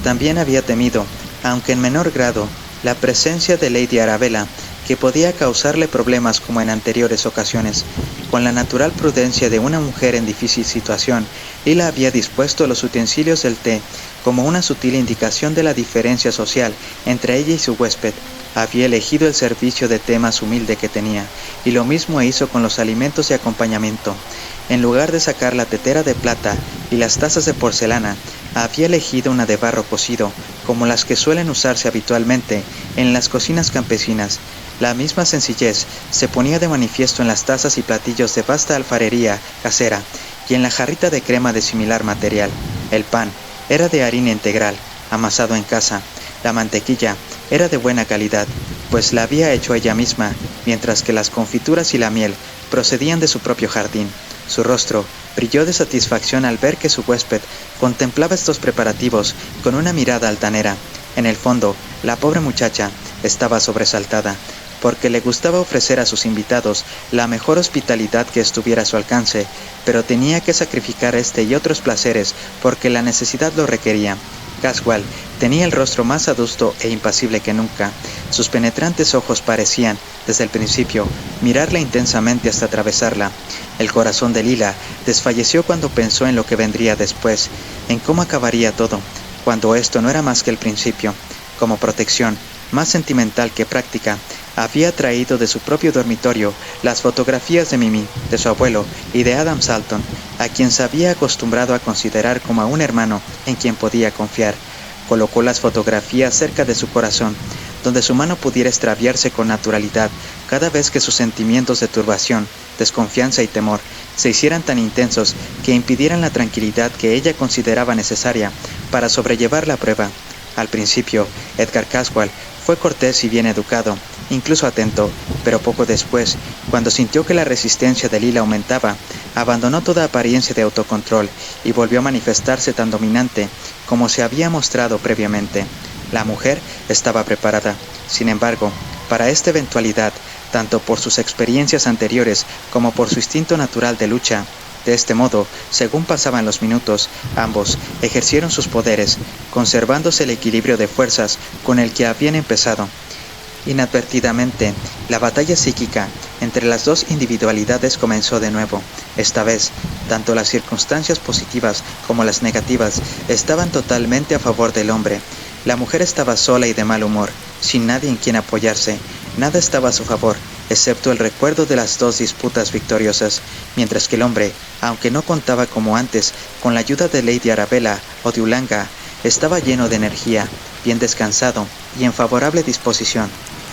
También había temido, aunque en menor grado, la presencia de Lady Arabella, que podía causarle problemas como en anteriores ocasiones. Con la natural prudencia de una mujer en difícil situación, Lila había dispuesto los utensilios del té como una sutil indicación de la diferencia social entre ella y su huésped. Había elegido el servicio de té más humilde que tenía, y lo mismo hizo con los alimentos de acompañamiento. En lugar de sacar la tetera de plata y las tazas de porcelana, había elegido una de barro cocido, como las que suelen usarse habitualmente en las cocinas campesinas. La misma sencillez se ponía de manifiesto en las tazas y platillos de vasta alfarería casera y en la jarrita de crema de similar material. El pan era de harina integral, amasado en casa. La mantequilla era de buena calidad, pues la había hecho ella misma, mientras que las confituras y la miel procedían de su propio jardín. Su rostro brilló de satisfacción al ver que su huésped contemplaba estos preparativos con una mirada altanera. En el fondo, la pobre muchacha estaba sobresaltada, porque le gustaba ofrecer a sus invitados la mejor hospitalidad que estuviera a su alcance, pero tenía que sacrificar este y otros placeres porque la necesidad lo requería. Caswell tenía el rostro más adusto e impasible que nunca. Sus penetrantes ojos parecían, desde el principio, mirarla intensamente hasta atravesarla. El corazón de Lila desfalleció cuando pensó en lo que vendría después, en cómo acabaría todo, cuando esto no era más que el principio. Como protección, más sentimental que práctica, había traído de su propio dormitorio las fotografías de Mimi, de su abuelo y de Adam Salton, a quien se había acostumbrado a considerar como a un hermano en quien podía confiar. Colocó las fotografías cerca de su corazón, donde su mano pudiera extraviarse con naturalidad cada vez que sus sentimientos de turbación, desconfianza y temor se hicieran tan intensos que impidieran la tranquilidad que ella consideraba necesaria para sobrellevar la prueba. Al principio, Edgar Caswell Fue cortés y bien educado, incluso atento, pero poco después, cuando sintió que la resistencia de Lila aumentaba, abandonó toda apariencia de autocontrol y volvió a manifestarse tan dominante como se había mostrado previamente. La mujer estaba preparada. Sin embargo, para esta eventualidad, tanto por sus experiencias anteriores como por su instinto natural de lucha. De este modo, según pasaban los minutos, ambos ejercieron sus poderes, conservándose el equilibrio de fuerzas con el que habían empezado. Inadvertidamente, la batalla psíquica entre las dos individualidades comenzó de nuevo. Esta vez, tanto las circunstancias positivas como las negativas estaban totalmente a favor del hombre. La mujer estaba sola y de mal humor, sin nadie en quien apoyarse. Nada estaba a su favor, excepto el recuerdo de las dos disputas victoriosas, mientras que el hombre, aunque no contaba como antes con la ayuda de Lady Arabella o de Ulanga, estaba lleno de energía, bien descansado y en favorable disposición.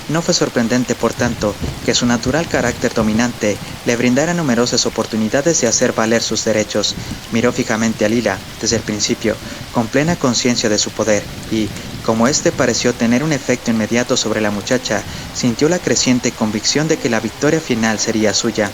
No fue sorprendente, por tanto, que su natural carácter dominante le brindara numerosas oportunidades de hacer valer sus derechos. Miró fijamente a Lila, desde el principio, con plena conciencia de su poder, y, como éste pareció tener un efecto inmediato sobre la muchacha, sintió la creciente convicción de que la victoria final sería suya.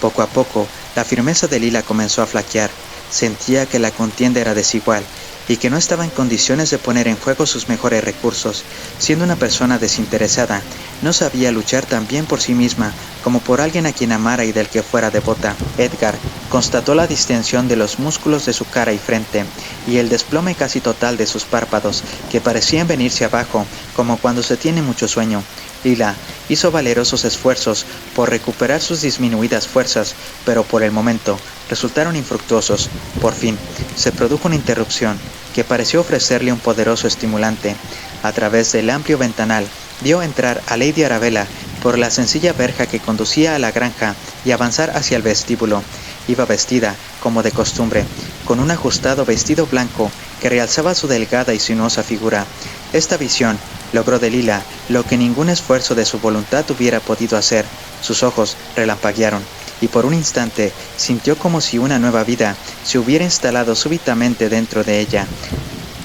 Poco a poco, la firmeza de Lila comenzó a flaquear. Sentía que la contienda era desigual, y que no estaba en condiciones de poner en juego sus mejores recursos. Siendo una persona desinteresada, no sabía luchar tan bien por sí misma como por alguien a quien amara y del que fuera devota. Edgar constató la distensión de los músculos de su cara y frente, y el desplome casi total de sus párpados, que parecían venirse abajo, como cuando se tiene mucho sueño. Lila hizo valerosos esfuerzos por recuperar sus disminuidas fuerzas, pero por el momento resultaron infructuosos. Por fin, se produjo una interrupción que pareció ofrecerle un poderoso estimulante. A través del amplio ventanal, vio entrar a Lady Arabella por la sencilla verja que conducía a la granja y avanzar hacia el vestíbulo. Iba vestida, como de costumbre, con un ajustado vestido blanco que realzaba su delgada y sinuosa figura. Esta visión logró de Lila lo que ningún esfuerzo de su voluntad hubiera podido hacer. Sus ojos relampaguearon, y por un instante sintió como si una nueva vida se hubiera instalado súbitamente dentro de ella.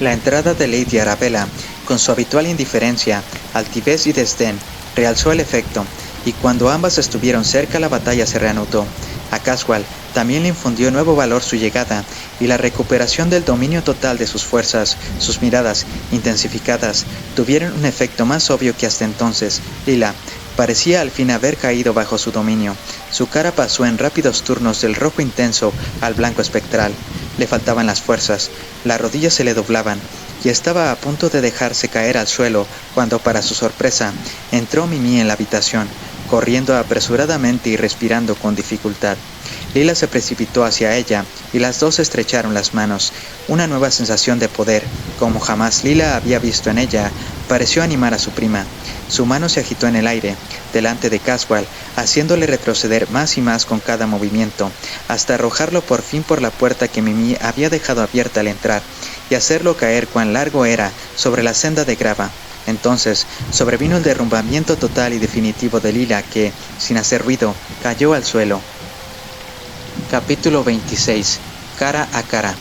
La entrada de Lady Arabella, con su habitual indiferencia, altivez y desdén, realzó el efecto, y cuando ambas estuvieron cerca la batalla se reanudó. A Caswell también le infundió nuevo valor su llegada y la recuperación del dominio total de sus fuerzas. Sus miradas, intensificadas, tuvieron un efecto más obvio que hasta entonces. Lila parecía al fin haber caído bajo su dominio. Su cara pasó en rápidos turnos del rojo intenso al blanco espectral. Le faltaban las fuerzas, las rodillas se le doblaban, y estaba a punto de dejarse caer al suelo cuando, para su sorpresa, entró Mimi en la habitación, corriendo apresuradamente y respirando con dificultad. Lila se precipitó hacia ella y las dos estrecharon las manos. Una nueva sensación de poder, como jamás Lila había visto en ella, pareció animar a su prima. Su mano se agitó en el aire, delante de Caswell, haciéndole retroceder más y más con cada movimiento, hasta arrojarlo por fin por la puerta que Mimi había dejado abierta al entrar, y hacerlo caer cuán largo era sobre la senda de grava. Entonces sobrevino el derrumbamiento total y definitivo de Lila que, sin hacer ruido, cayó al suelo. Capítulo 26. Cara a cara.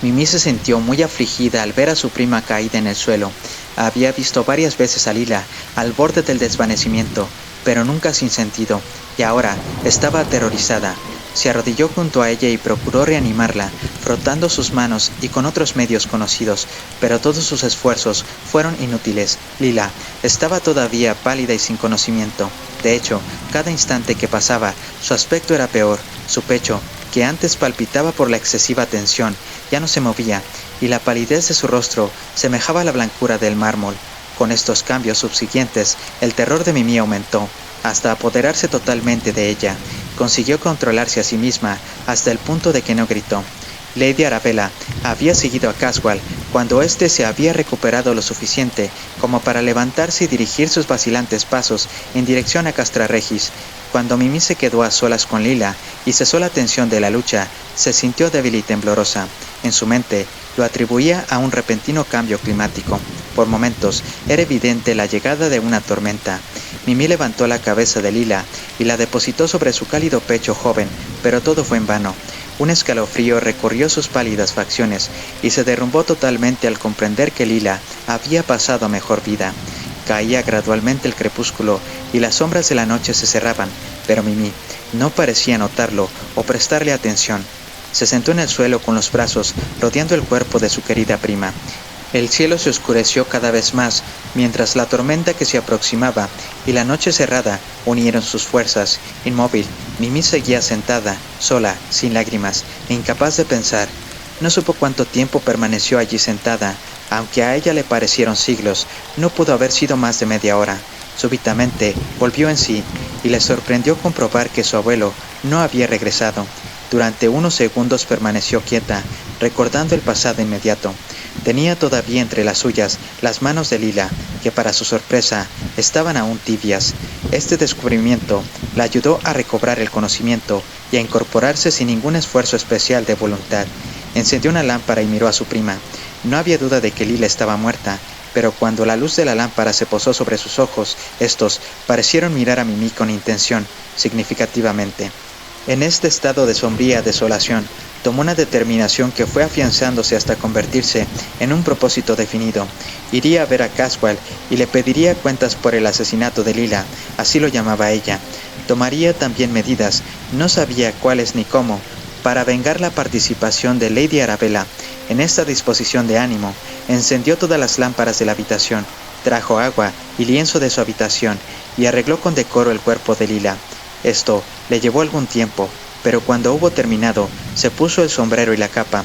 Mimi se sintió muy afligida al ver a su prima caída en el suelo. Había visto varias veces a Lila al borde del desvanecimiento, pero nunca sin sentido, y ahora estaba aterrorizada. Se arrodilló junto a ella y procuró reanimarla, frotando sus manos y con otros medios conocidos, pero todos sus esfuerzos fueron inútiles. Lila estaba todavía pálida y sin conocimiento. De hecho, cada instante que pasaba, su aspecto era peor. Su pecho, que antes palpitaba por la excesiva tensión, ya no se movía, y la palidez de su rostro semejaba a la blancura del mármol. Con estos cambios subsiguientes, el terror de Mimi aumentó, hasta apoderarse totalmente de ella. Consiguió controlarse a sí misma hasta el punto de que no gritó. Lady Arabella había seguido a Caswell cuando éste se había recuperado lo suficiente como para levantarse y dirigir sus vacilantes pasos en dirección a Castra Regis. Cuando Mimi se quedó a solas con Lila y cesó la tensión de la lucha, se sintió débil y temblorosa. En su mente lo atribuía a un repentino cambio climático. Por momentos era evidente la llegada de una tormenta. Mimi levantó la cabeza de Lila y la depositó sobre su cálido pecho joven, pero todo fue en vano. Un escalofrío recorrió sus pálidas facciones y se derrumbó totalmente al comprender que Lila había pasado a mejor vida. Caía gradualmente el crepúsculo y las sombras de la noche se cerraban, pero Mimi no parecía notarlo o prestarle atención. Se sentó en el suelo con los brazos rodeando el cuerpo de su querida prima. El cielo se oscureció cada vez más, mientras la tormenta que se aproximaba y la noche cerrada unieron sus fuerzas. Inmóvil, Mimi seguía sentada, sola, sin lágrimas, e incapaz de pensar. No supo cuánto tiempo permaneció allí sentada. Aunque a ella le parecieron siglos, no pudo haber sido más de media hora. Súbitamente volvió en sí, y le sorprendió comprobar que su abuelo no había regresado. Durante unos segundos permaneció quieta, recordando el pasado inmediato. Tenía todavía entre las suyas las manos de Lila, que para su sorpresa estaban aún tibias. Este descubrimiento la ayudó a recobrar el conocimiento y a incorporarse sin ningún esfuerzo especial de voluntad. Encendió una lámpara y miró a su prima. No había duda de que Lila estaba muerta, pero cuando la luz de la lámpara se posó sobre sus ojos, estos parecieron mirar a Mimi con intención, significativamente. En este estado de sombría desolación, tomó una determinación que fue afianzándose hasta convertirse en un propósito definido. Iría a ver a Caswell y le pediría cuentas por el asesinato de Lila, así lo llamaba ella. Tomaría también medidas, no sabía cuáles ni cómo, para vengar la participación de Lady Arabella. En esta disposición de ánimo, encendió todas las lámparas de la habitación, trajo agua y lienzo de su habitación y arregló con decoro el cuerpo de Lila. Esto le llevó algún tiempo, pero cuando hubo terminado, se puso el sombrero y la capa,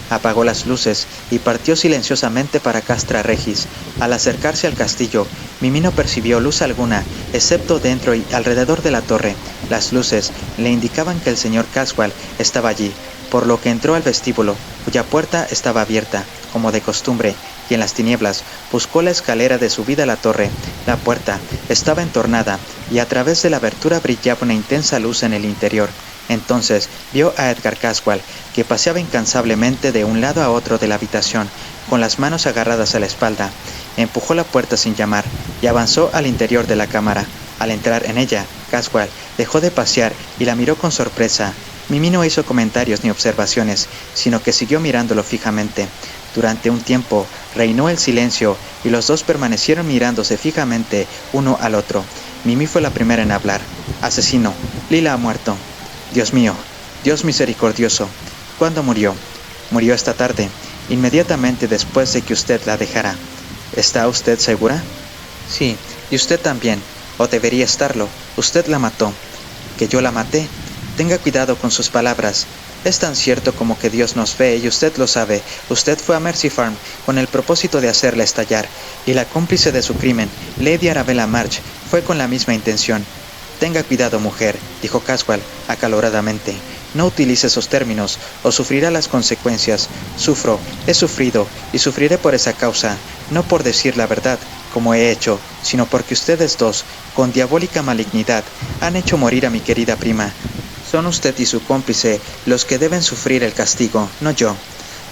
apagó las luces y partió silenciosamente para Castra Regis. Al acercarse al castillo, Mimi no percibió luz alguna, excepto dentro y alrededor de la torre. Las luces le indicaban que el señor Caswell estaba allí, por lo que entró al vestíbulo, cuya puerta estaba abierta, como de costumbre, y en las tinieblas buscó la escalera de subida a la torre. La puerta estaba entornada, y a través de la abertura brillaba una intensa luz en el interior. Entonces vio a Edgar Caswell, que paseaba incansablemente de un lado a otro de la habitación, con las manos agarradas a la espalda. Empujó la puerta sin llamar, y avanzó al interior de la cámara. Al entrar en ella, Caswell dejó de pasear y la miró con sorpresa. Mimi no hizo comentarios ni observaciones, sino que siguió mirándolo fijamente. Durante un tiempo reinó el silencio y los dos permanecieron mirándose fijamente uno al otro. Mimi fue la primera en hablar. «Asesino, Lila ha muerto». «Dios mío, Dios misericordioso. ¿Cuándo murió?» «Murió esta tarde, inmediatamente después de que usted la dejara». «¿Está usted segura?» «Sí, y usted también, o debería estarlo. Usted la mató». «¿Que yo la maté?» «Tenga cuidado con sus palabras. Es tan cierto como que Dios nos ve y usted lo sabe. Usted fue a Mercy Farm con el propósito de hacerla estallar, y la cómplice de su crimen, Lady Arabella March, fue con la misma intención». «Tenga cuidado, mujer», dijo Caswell acaloradamente. «No utilice esos términos, o sufrirá las consecuencias. Sufro, he sufrido, y sufriré por esa causa, no por decir la verdad, como he hecho, sino porque ustedes dos, con diabólica malignidad, han hecho morir a mi querida prima. Son usted y su cómplice los que deben sufrir el castigo, no yo».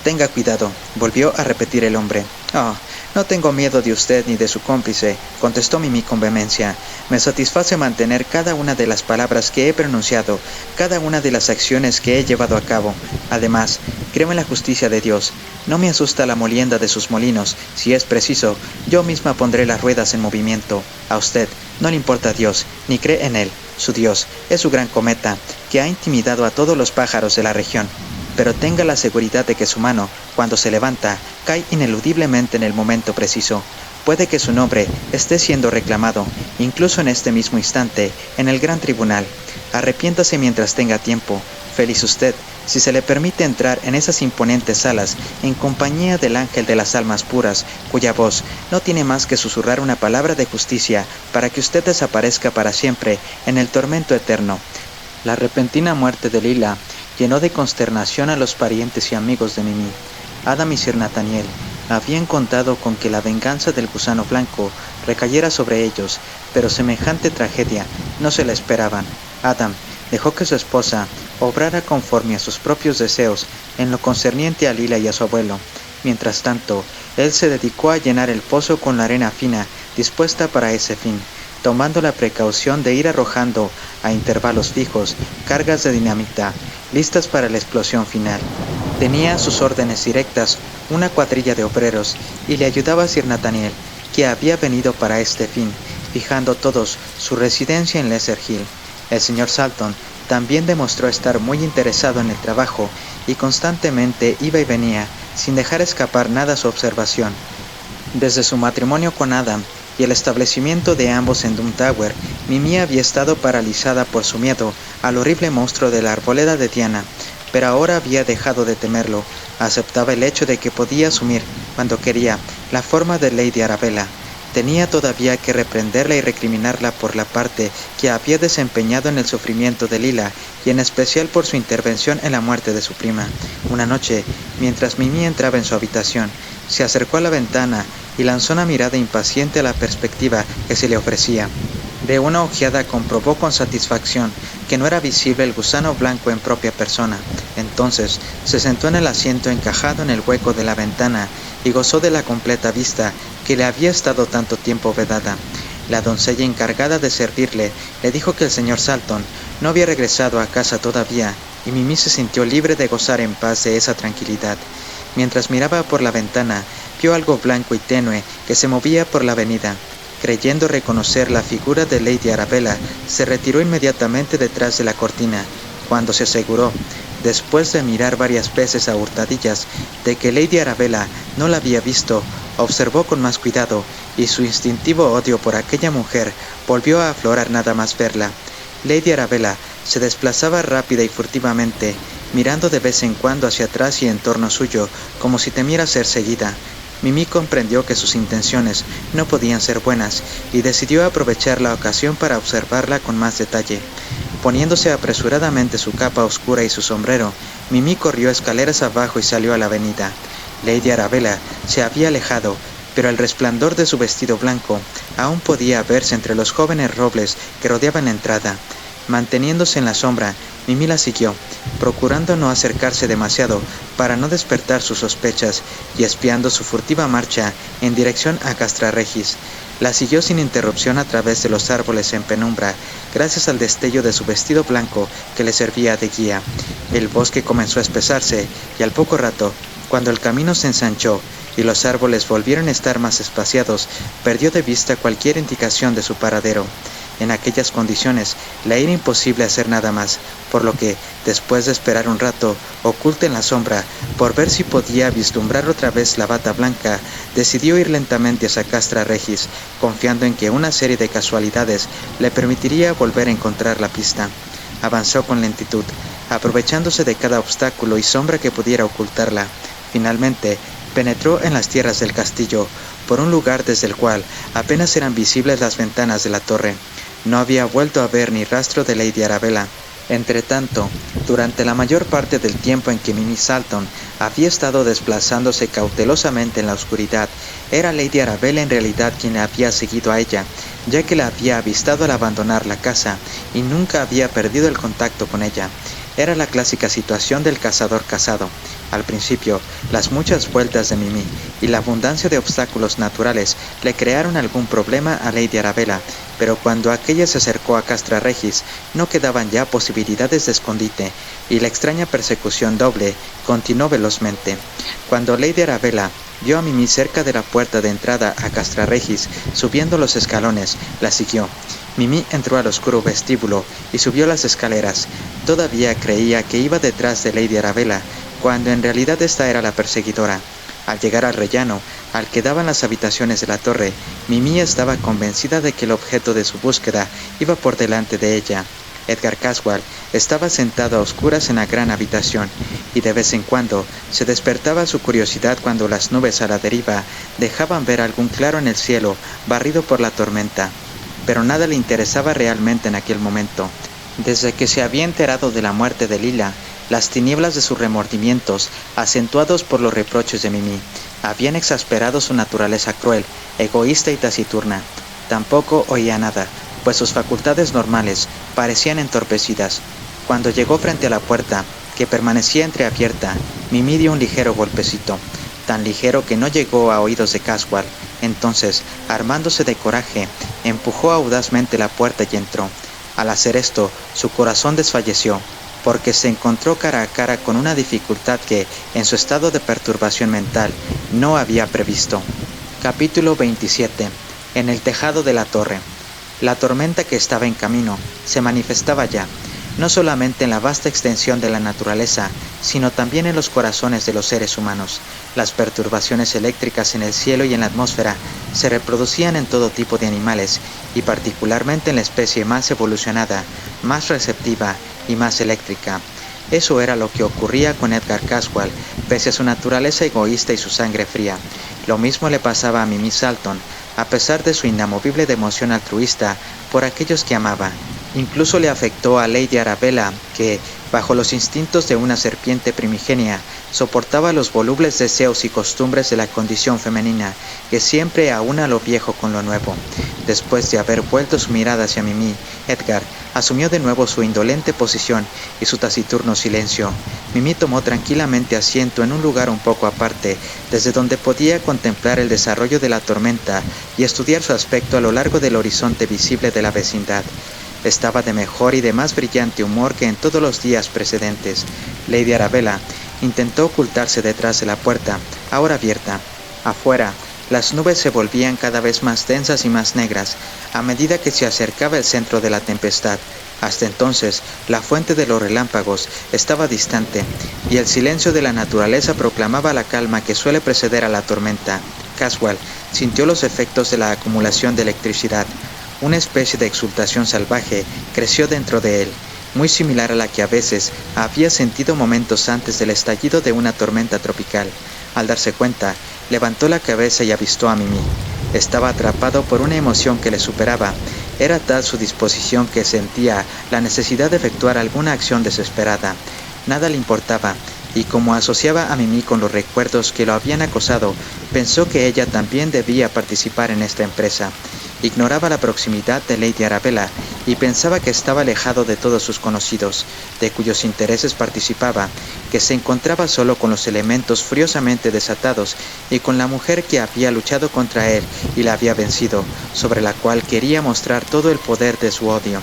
«Tenga cuidado», volvió a repetir el hombre. «Oh, no tengo miedo de usted ni de su cómplice», contestó Mimi con vehemencia. «Me satisface mantener cada una de las palabras que he pronunciado, cada una de las acciones que he llevado a cabo. Además, creo en la justicia de Dios. No me asusta la molienda de sus molinos. Si es preciso, yo misma pondré las ruedas en movimiento. A usted no le importa Dios, ni cree en él. Su Dios es su gran cometa, que ha intimidado a todos los pájaros de la región. Pero tenga la seguridad de que su mano, cuando se levanta, cae ineludiblemente en el momento preciso. Puede que su nombre esté siendo reclamado, incluso en este mismo instante, en el gran tribunal. Arrepiéntase mientras tenga tiempo. Feliz usted, si se le permite entrar en esas imponentes salas, en compañía del ángel de las almas puras, cuya voz no tiene más que susurrar una palabra de justicia para que usted desaparezca para siempre en el tormento eterno». La repentina muerte de Lila llenó de consternación a los parientes y amigos de Mimi. Adam y Sir Nathaniel habían contado con que la venganza del gusano blanco recayera sobre ellos, pero semejante tragedia no se la esperaban. Adam dejó que su esposa obrara conforme a sus propios deseos en lo concerniente a Lila y a su abuelo. Mientras tanto, él se dedicó a llenar el pozo con la arena fina dispuesta para ese fin, tomando la precaución de ir arrojando a intervalos fijos cargas de dinamita, listas para la explosión final. Tenía a sus órdenes directas una cuadrilla de obreros y le ayudaba a Sir Nathaniel, que había venido para este fin, fijando todos su residencia en Lesser Hill. El señor Salton también demostró estar muy interesado en el trabajo y constantemente iba y venía, sin dejar escapar nada a su observación. Desde su matrimonio con Adam y el establecimiento de ambos en Doom Tower, Mimi había estado paralizada por su miedo al horrible monstruo de la arboleda de Diana, pero ahora había dejado de temerlo. Aceptaba el hecho de que podía asumir, cuando quería, la forma de Lady Arabella. Tenía todavía que reprenderla y recriminarla por la parte que había desempeñado en el sufrimiento de Lila, y en especial por su intervención en la muerte de su prima. Una noche, mientras Mimi entraba en su habitación, se acercó a la ventana y lanzó una mirada impaciente a la perspectiva que se le ofrecía. De una ojeada comprobó con satisfacción que no era visible el gusano blanco en propia persona. Entonces se sentó en el asiento encajado en el hueco de la ventana y gozó de la completa vista que le había estado tanto tiempo vedada. La doncella encargada de servirle le dijo que el señor Salton no había regresado a casa todavía, y Mimi se sintió libre de gozar en paz de esa tranquilidad. Mientras miraba por la ventana, vio algo blanco y tenue que se movía por la avenida. Creyendo reconocer la figura de Lady Arabella, se retiró inmediatamente detrás de la cortina. Cuando se aseguró, después de mirar varias veces a hurtadillas, de que Lady Arabella no la había visto, observó con más cuidado, y su instintivo odio por aquella mujer volvió a aflorar nada más verla. Lady Arabella se desplazaba rápida y furtivamente, mirando de vez en cuando hacia atrás y en torno suyo, como si temiera ser seguida. Mimi comprendió que sus intenciones no podían ser buenas y decidió aprovechar la ocasión para observarla con más detalle. Poniéndose apresuradamente su capa oscura y su sombrero, Mimi corrió escaleras abajo y salió a la avenida. Lady Arabella se había alejado, pero el resplandor de su vestido blanco aún podía verse entre los jóvenes robles que rodeaban la entrada. Manteniéndose en la sombra, Mimi la siguió, procurando no acercarse demasiado para no despertar sus sospechas, y espiando su furtiva marcha en dirección a Castra Regis. La siguió sin interrupción a través de los árboles en penumbra, gracias al destello de su vestido blanco que le servía de guía. El bosque comenzó a espesarse, y al poco rato, cuando el camino se ensanchó y los árboles volvieron a estar más espaciados, perdió de vista cualquier indicación de su paradero. En aquellas condiciones le era imposible hacer nada más, por lo que, después de esperar un rato, oculta en la sombra, por ver si podía vislumbrar otra vez la bata blanca, decidió ir lentamente hacia Castra Regis, confiando en que una serie de casualidades le permitiría volver a encontrar la pista. Avanzó con lentitud, aprovechándose de cada obstáculo y sombra que pudiera ocultarla. Finalmente, penetró en las tierras del castillo, por un lugar desde el cual apenas eran visibles las ventanas de la torre. No había vuelto a ver ni rastro de Lady Arabella. Entretanto, durante la mayor parte del tiempo en que Mimi Salton había estado desplazándose cautelosamente en la oscuridad, era Lady Arabella en realidad quien la había seguido a ella, ya que la había avistado al abandonar la casa y nunca había perdido el contacto con ella. Era la clásica situación del cazador cazado. Al principio, las muchas vueltas de Mimi y la abundancia de obstáculos naturales le crearon algún problema a Lady Arabella, pero cuando aquella se acercó a Castra Regis, no quedaban ya posibilidades de escondite, y la extraña persecución doble continuó velozmente. Cuando Lady Arabella vio a Mimi cerca de la puerta de entrada a Castra Regis, subiendo los escalones, la siguió. Mimi entró al oscuro vestíbulo y subió las escaleras. Todavía creía que iba detrás de Lady Arabella, cuando en realidad esta era la perseguidora. Al llegar al rellano, al que daban las habitaciones de la torre, Mimi estaba convencida de que el objeto de su búsqueda iba por delante de ella. Edgar Caswell estaba sentado a oscuras en la gran habitación, y de vez en cuando se despertaba su curiosidad cuando las nubes a la deriva dejaban ver algún claro en el cielo barrido por la tormenta. Pero nada le interesaba realmente en aquel momento. Desde que se había enterado de la muerte de Lila, las tinieblas de sus remordimientos, acentuados por los reproches de Mimi, habían exasperado su naturaleza cruel, egoísta y taciturna. Tampoco oía nada, pues sus facultades normales parecían entorpecidas. Cuando llegó frente a la puerta, que permanecía entreabierta, Mimi dio un ligero golpecito, tan ligero que no llegó a oídos de Caswell. Entonces, armándose de coraje, empujó audazmente la puerta y entró. Al hacer esto, su corazón desfalleció, porque se encontró cara a cara con una dificultad que, en su estado de perturbación mental, no había previsto. Capítulo 27. En el tejado de la torre. La tormenta que estaba en camino se manifestaba ya, no solamente en la vasta extensión de la naturaleza, sino también en los corazones de los seres humanos. Las perturbaciones eléctricas en el cielo y en la atmósfera se reproducían en todo tipo de animales, y particularmente en la especie más evolucionada, más receptiva y más eléctrica. Eso era lo que ocurría con Edgar Caswell, pese a su naturaleza egoísta y su sangre fría. Lo mismo le pasaba a Mimi Salton, a pesar de su inamovible devoción altruista por aquellos que amaba. Incluso le afectó a Lady Arabella, que, bajo los instintos de una serpiente primigenia, soportaba los volubles deseos y costumbres de la condición femenina, que siempre aúna lo viejo con lo nuevo. Después de haber vuelto su mirada hacia Mimi, Edgar asumió de nuevo su indolente posición y su taciturno silencio. Mimi tomó tranquilamente asiento en un lugar un poco aparte, desde donde podía contemplar el desarrollo de la tormenta y estudiar su aspecto a lo largo del horizonte visible de la vecindad. Estaba de mejor y de más brillante humor que en todos los días precedentes. Lady Arabella intentó ocultarse detrás de la puerta, ahora abierta. Afuera, las nubes se volvían cada vez más densas y más negras, a medida que se acercaba el centro de la tempestad. Hasta entonces, la fuente de los relámpagos estaba distante, y el silencio de la naturaleza proclamaba la calma que suele preceder a la tormenta. Caswell sintió los efectos de la acumulación de electricidad. Una especie de exultación salvaje creció dentro de él, muy similar a la que a veces había sentido momentos antes del estallido de una tormenta tropical. Al darse cuenta, levantó la cabeza y avistó a Mimi. Estaba atrapado por una emoción que le superaba. Era tal su disposición que sentía la necesidad de efectuar alguna acción desesperada. Nada le importaba, y como asociaba a Mimi con los recuerdos que lo habían acosado, pensó que ella también debía participar en esta empresa. Ignoraba la proximidad de Lady Arabella y pensaba que estaba alejado de todos sus conocidos, de cuyos intereses participaba, que se encontraba solo con los elementos furiosamente desatados y con la mujer que había luchado contra él y la había vencido, sobre la cual quería mostrar todo el poder de su odio.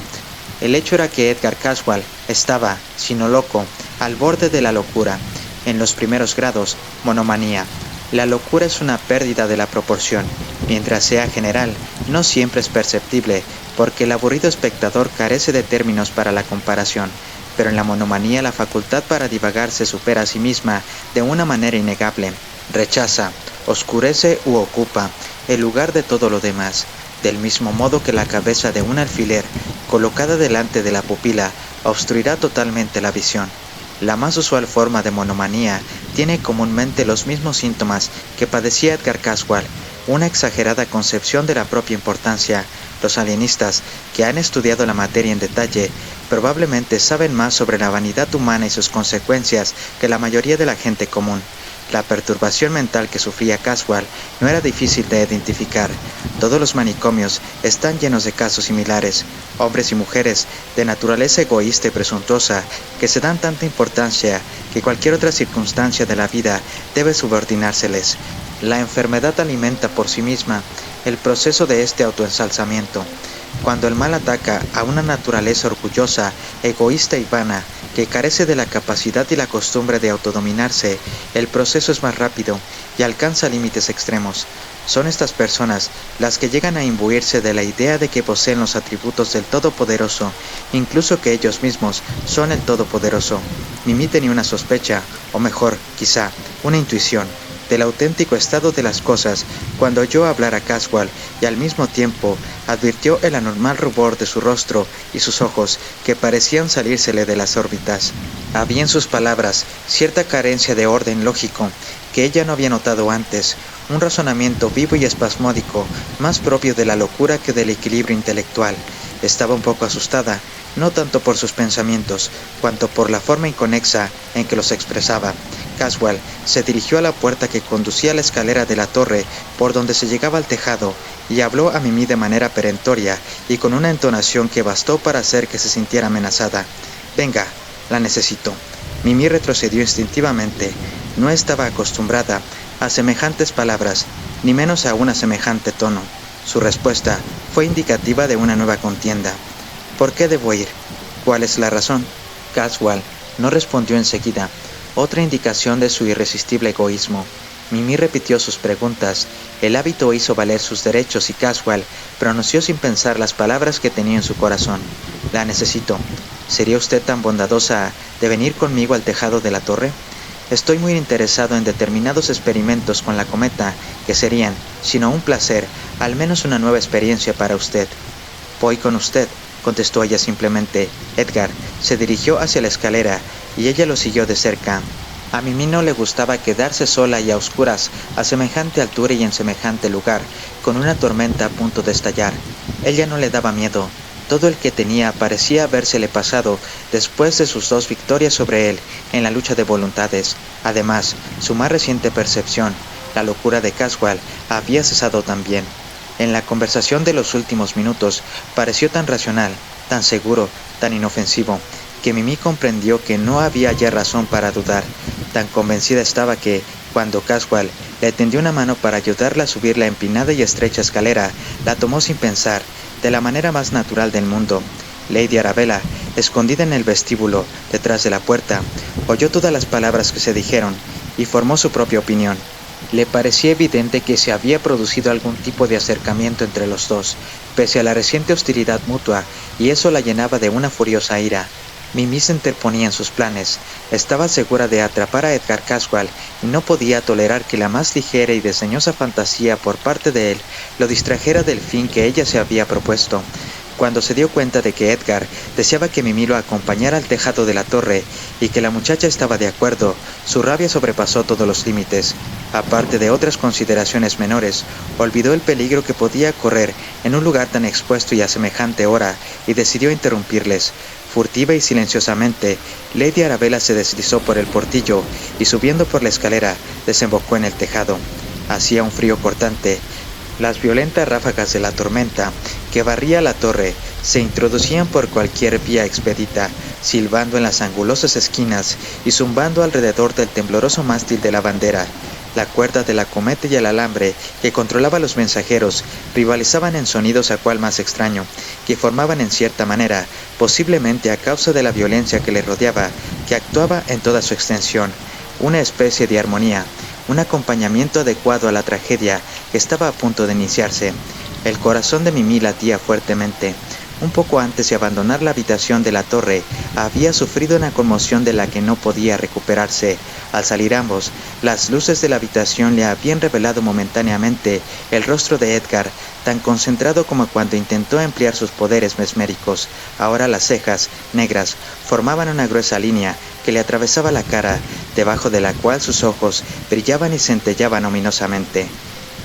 El hecho era que Edgar Caswell estaba, si no loco, al borde de la locura. En los primeros grados, monomanía. La locura es una pérdida de la proporción. Mientras sea general, no siempre es perceptible, porque el aburrido espectador carece de términos para la comparación. Pero en la monomanía la facultad para divagar se supera a sí misma de una manera innegable. Rechaza, oscurece u ocupa el lugar de todo lo demás, del mismo modo que la cabeza de un alfiler, colocada delante de la pupila, obstruirá totalmente la visión. La más usual forma de monomanía tiene comúnmente los mismos síntomas que padecía Edgar Caswell, una exagerada concepción de la propia importancia. Los alienistas, que han estudiado la materia en detalle, probablemente saben más sobre la vanidad humana y sus consecuencias que la mayoría de la gente común. La perturbación mental que sufría Caswell no era difícil de identificar. Todos los manicomios están llenos de casos similares, hombres y mujeres de naturaleza egoísta y presuntuosa que se dan tanta importancia que cualquier otra circunstancia de la vida debe subordinárseles. La enfermedad alimenta por sí misma el proceso de este autoensalzamiento. Cuando el mal ataca a una naturaleza orgullosa, egoísta y vana, que carece de la capacidad y la costumbre de autodominarse, el proceso es más rápido y alcanza límites extremos. Son estas personas las que llegan a imbuirse de la idea de que poseen los atributos del Todopoderoso, incluso que ellos mismos son el Todopoderoso. Mimi tenía una sospecha, o mejor, quizá, una intuición, del auténtico estado de las cosas cuando oyó hablar a Caswell y al mismo tiempo advirtió el anormal rubor de su rostro y sus ojos que parecían salírsele de las órbitas. Había en sus palabras cierta carencia de orden lógico que ella no había notado antes, un razonamiento vivo y espasmódico, más propio de la locura que del equilibrio intelectual. Estaba un poco asustada, no tanto por sus pensamientos, cuanto por la forma inconexa en que los expresaba. Caswell se dirigió a la puerta que conducía a la escalera de la torre por donde se llegaba al tejado y habló a Mimi de manera perentoria y con una entonación que bastó para hacer que se sintiera amenazada. «Venga, la necesito». Mimi retrocedió instintivamente. No estaba acostumbrada a semejantes palabras, ni menos aún a semejante tono. Su respuesta fue indicativa de una nueva contienda. «¿Por qué debo ir? ¿Cuál es la razón?» Caswell no respondió enseguida. Otra indicación de su irresistible egoísmo. Mimi repitió sus preguntas. El hábito hizo valer sus derechos y Caswell pronunció sin pensar las palabras que tenía en su corazón. La necesito. ¿Sería usted tan bondadosa de venir conmigo al tejado de la torre? Estoy muy interesado en determinados experimentos con la cometa que serían, si no un placer, al menos una nueva experiencia para usted. Voy con usted, contestó ella simplemente. Edgar se dirigió hacia la escalera y ella lo siguió de cerca. A Mimi no le gustaba quedarse sola y a oscuras, a semejante altura y en semejante lugar, con una tormenta a punto de estallar. Ella no le daba miedo. Todo el que tenía parecía habérsele pasado después de sus 2 victorias sobre él en la lucha de voluntades. Además, su más reciente percepción, la locura de Caswell, había cesado también. En la conversación de los últimos minutos pareció tan racional, tan seguro, tan inofensivo, que Mimi comprendió que no había ya razón para dudar. Tan convencida estaba que, cuando Caswell le tendió una mano para ayudarla a subir la empinada y estrecha escalera, la tomó sin pensar, de la manera más natural del mundo. Lady Arabella, escondida en el vestíbulo, detrás de la puerta, oyó todas las palabras que se dijeron y formó su propia opinión. Le parecía evidente que se había producido algún tipo de acercamiento entre los dos, pese a la reciente hostilidad mutua, y eso la llenaba de una furiosa ira. Mimi se interponía en sus planes. Estaba segura de atrapar a Edgar Caswell y no podía tolerar que la más ligera y desdeñosa fantasía por parte de él lo distrajera del fin que ella se había propuesto. Cuando se dio cuenta de que Edgar deseaba que Mimi lo acompañara al tejado de la torre y que la muchacha estaba de acuerdo, su rabia sobrepasó todos los límites. Aparte de otras consideraciones menores, olvidó el peligro que podía correr en un lugar tan expuesto y a semejante hora y decidió interrumpirles. Furtiva y silenciosamente, Lady Arabella se deslizó por el portillo y subiendo por la escalera, desembocó en el tejado. Hacía un frío cortante. Las violentas ráfagas de la tormenta que barría la torre se introducían por cualquier vía expedita, silbando en las angulosas esquinas y zumbando alrededor del tembloroso mástil de la bandera. La cuerda de la cometa y el alambre que controlaba a los mensajeros rivalizaban en sonidos a cual más extraño, que formaban en cierta manera, posiblemente a causa de la violencia que le rodeaba, que actuaba en toda su extensión, una especie de armonía, un acompañamiento adecuado a la tragedia que estaba a punto de iniciarse. El corazón de Mimi latía fuertemente. Un poco antes de abandonar la habitación de la torre, había sufrido una conmoción de la que no podía recuperarse. Al salir ambos, las luces de la habitación le habían revelado momentáneamente el rostro de Edgar, tan concentrado como cuando intentó emplear sus poderes mesméricos. Ahora las cejas, negras, formaban una gruesa línea que le atravesaba la cara, debajo de la cual sus ojos brillaban y centellaban ominosamente.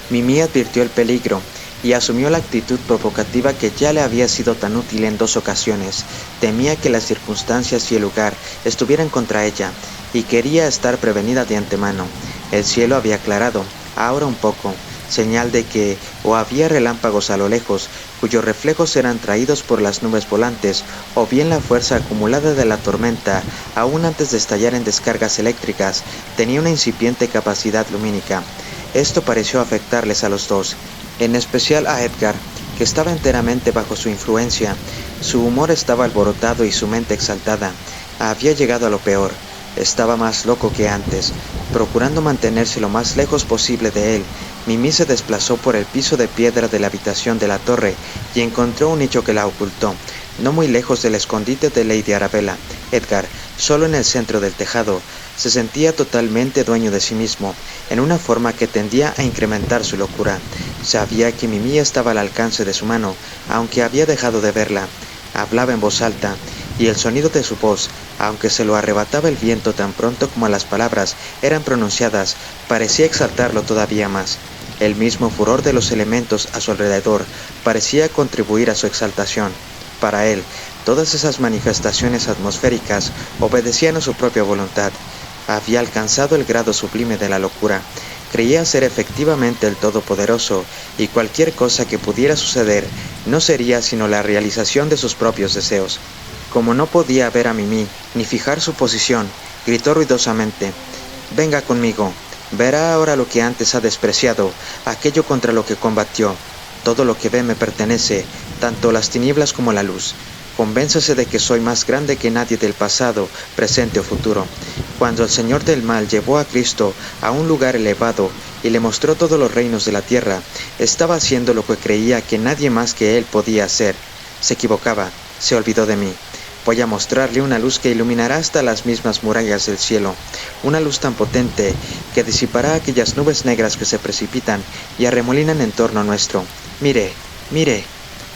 Mimi advirtió el peligro y asumió la actitud provocativa que ya le había sido tan útil en 2 ocasiones. Temía que las circunstancias y el lugar estuvieran contra ella, y quería estar prevenida de antemano. El cielo había aclarado, ahora un poco, señal de que o había relámpagos a lo lejos, cuyos reflejos eran traídos por las nubes volantes, o bien la fuerza acumulada de la tormenta, aún antes de estallar en descargas eléctricas, tenía una incipiente capacidad lumínica. Esto pareció afectarles a los dos, en especial a Edgar, que estaba enteramente bajo su influencia. Su humor estaba alborotado y su mente exaltada. Había llegado a lo peor. Estaba más loco que antes. Procurando mantenerse lo más lejos posible de él, Mimi se desplazó por el piso de piedra de la habitación de la torre y encontró un nicho que la ocultó, no muy lejos del escondite de Lady Arabella. Edgar, solo en el centro del tejado, se sentía totalmente dueño de sí mismo, en una forma que tendía a incrementar su locura. Sabía que Mimi estaba al alcance de su mano, aunque había dejado de verla. Hablaba en voz alta, y el sonido de su voz, aunque se lo arrebataba el viento tan pronto como las palabras eran pronunciadas, parecía exaltarlo todavía más. El mismo furor de los elementos a su alrededor parecía contribuir a su exaltación. Para él, todas esas manifestaciones atmosféricas obedecían a su propia voluntad. Había alcanzado el grado sublime de la locura. Creía ser efectivamente el Todopoderoso, y cualquier cosa que pudiera suceder no sería sino la realización de sus propios deseos. Como no podía ver a Mimi, ni fijar su posición, gritó ruidosamente: «Venga conmigo, verá ahora lo que antes ha despreciado, aquello contra lo que combatió. Todo lo que ve me pertenece, tanto las tinieblas como la luz». Convénzase de que soy más grande que nadie del pasado, presente o futuro. Cuando el Señor del Mal llevó a Cristo a un lugar elevado y le mostró todos los reinos de la tierra, estaba haciendo lo que creía que nadie más que él podía hacer. Se equivocaba, se olvidó de mí. Voy a mostrarle una luz que iluminará hasta las mismas murallas del cielo, una luz tan potente que disipará aquellas nubes negras que se precipitan y arremolinan en torno nuestro. Mire, mire.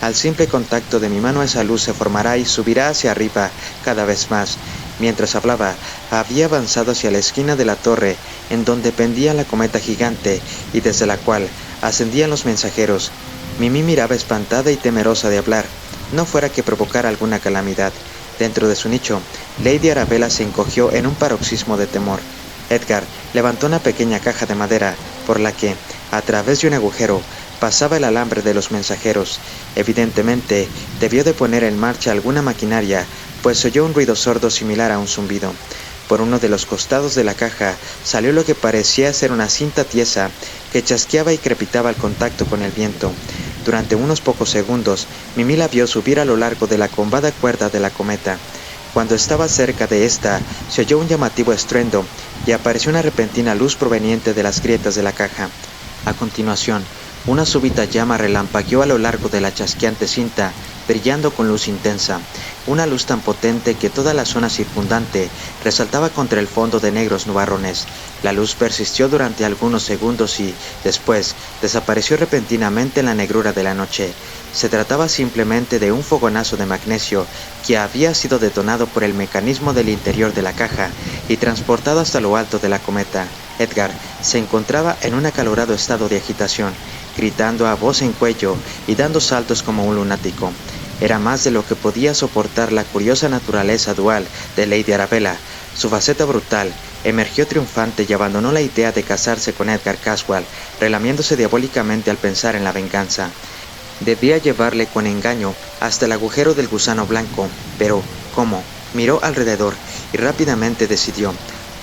Al simple contacto de mi mano esa luz se formará y subirá hacia arriba cada vez más. Mientras hablaba, había avanzado hacia la esquina de la torre en donde pendía la cometa gigante y desde la cual ascendían los mensajeros. Mimi miraba espantada y temerosa de hablar, no fuera que provocara alguna calamidad. Dentro de su nicho, Lady Arabella se encogió en un paroxismo de temor. Edgar levantó una pequeña caja de madera por la que, a través de un agujero, pasaba el alambre de los mensajeros. Evidentemente, debió de poner en marcha alguna maquinaria, pues oyó un ruido sordo similar a un zumbido. Por uno de los costados de la caja salió lo que parecía ser una cinta tiesa que chasqueaba y crepitaba al contacto con el viento. Durante unos pocos segundos, Mimi la vio subir a lo largo de la combada cuerda de la cometa. Cuando estaba cerca de esta, se oyó un llamativo estruendo y apareció una repentina luz proveniente de las grietas de la caja. A continuación, una súbita llama relampagueó a lo largo de la chasqueante cinta, brillando con luz intensa, una luz tan potente que toda la zona circundante resaltaba contra el fondo de negros nubarrones. La luz persistió durante algunos segundos y, después, desapareció repentinamente en la negrura de la noche. Se trataba simplemente de un fogonazo de magnesio que había sido detonado por el mecanismo del interior de la caja y transportado hasta lo alto de la cometa. Edgar se encontraba en un acalorado estado de agitación, gritando a voz en cuello y dando saltos como un lunático. Era más de lo que podía soportar la curiosa naturaleza dual de Lady Arabella. Su faceta brutal emergió triunfante y abandonó la idea de casarse con Edgar Caswell, relamiéndose diabólicamente al pensar en la venganza. Debía llevarle con engaño hasta el agujero del gusano blanco, pero ¿cómo? Miró alrededor y rápidamente decidió.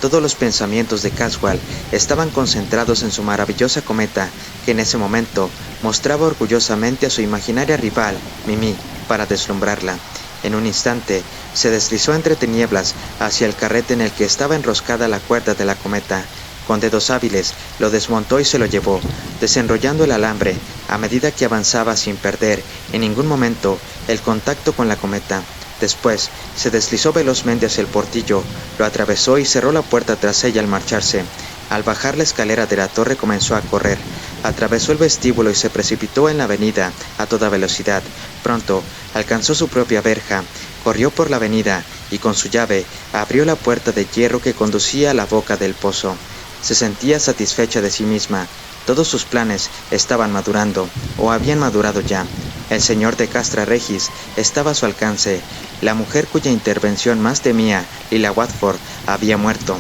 Todos los pensamientos de Caswell estaban concentrados en su maravillosa cometa, que en ese momento mostraba orgullosamente a su imaginaria rival, Mimi, para deslumbrarla. En un instante, se deslizó entre tinieblas hacia el carrete en el que estaba enroscada la cuerda de la cometa. Con dedos hábiles, lo desmontó y se lo llevó, desenrollando el alambre a medida que avanzaba sin perder, en ningún momento, el contacto con la cometa. Después, se deslizó velozmente hacia el portillo, lo atravesó y cerró la puerta tras ella al marcharse. Al bajar la escalera de la torre comenzó a correr. Atravesó el vestíbulo y se precipitó en la avenida a toda velocidad. Pronto, alcanzó su propia verja, corrió por la avenida y con su llave abrió la puerta de hierro que conducía a la boca del pozo. Se sentía satisfecha de sí misma. Todos sus planes estaban madurando, o habían madurado ya. El señor de Castra Regis estaba a su alcance. La mujer cuya intervención más temía, Lila Watford, había muerto.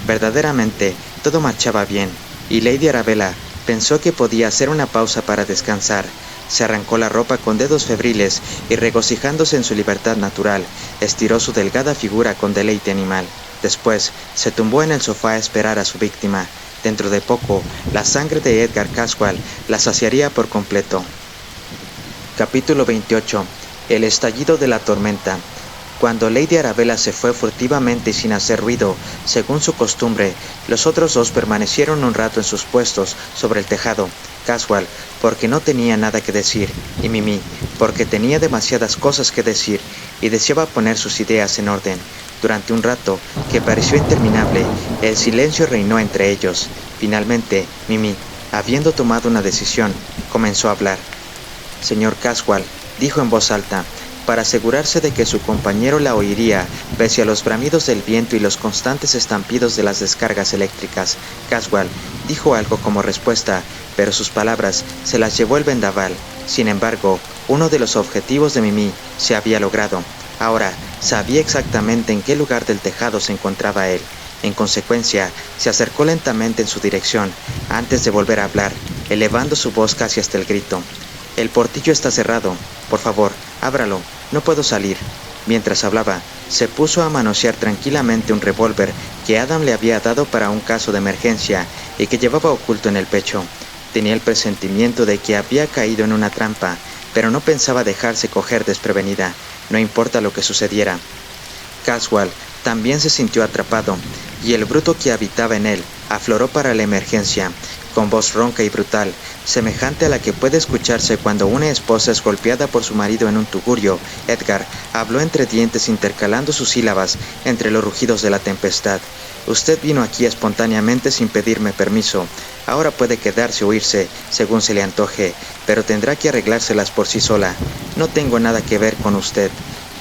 Verdaderamente, todo marchaba bien, y Lady Arabella pensó que podía hacer una pausa para descansar. Se arrancó la ropa con dedos febriles y regocijándose en su libertad natural, estiró su delgada figura con deleite animal. Después, se tumbó en el sofá a esperar a su víctima. Dentro de poco, la sangre de Edgar Caswell la saciaría por completo. Capítulo 28. El estallido de la tormenta. Cuando Lady Arabella se fue furtivamente y sin hacer ruido, según su costumbre, los otros dos permanecieron un rato en sus puestos sobre el tejado. Caswell, porque no tenía nada que decir, y Mimi, porque tenía demasiadas cosas que decir y deseaba poner sus ideas en orden. Durante un rato, que pareció interminable, el silencio reinó entre ellos. Finalmente, Mimi, habiendo tomado una decisión, comenzó a hablar. «Señor Caswell», dijo en voz alta, para asegurarse de que su compañero la oiría, pese a los bramidos del viento y los constantes estampidos de las descargas eléctricas. Caswell dijo algo como respuesta, pero sus palabras se las llevó el vendaval. Sin embargo, uno de los objetivos de Mimi se había logrado. Ahora, sabía exactamente en qué lugar del tejado se encontraba él. En consecuencia, se acercó lentamente en su dirección, antes de volver a hablar, elevando su voz casi hasta el grito. «El portillo está cerrado. Por favor, ábralo. No puedo salir». Mientras hablaba, se puso a manosear tranquilamente un revólver que Adam le había dado para un caso de emergencia y que llevaba oculto en el pecho. Tenía el presentimiento de que había caído en una trampa, pero no pensaba dejarse coger desprevenida, no importa lo que sucediera. Caswell también se sintió atrapado, y el bruto que habitaba en él afloró para la emergencia, con voz ronca y brutal, semejante a la que puede escucharse cuando una esposa es golpeada por su marido en un tugurio. Edgar habló entre dientes, intercalando sus sílabas entre los rugidos de la tempestad. Usted vino aquí espontáneamente sin pedirme permiso. Ahora puede quedarse o irse, según se le antoje, pero tendrá que arreglárselas por sí sola. No tengo nada que ver con usted.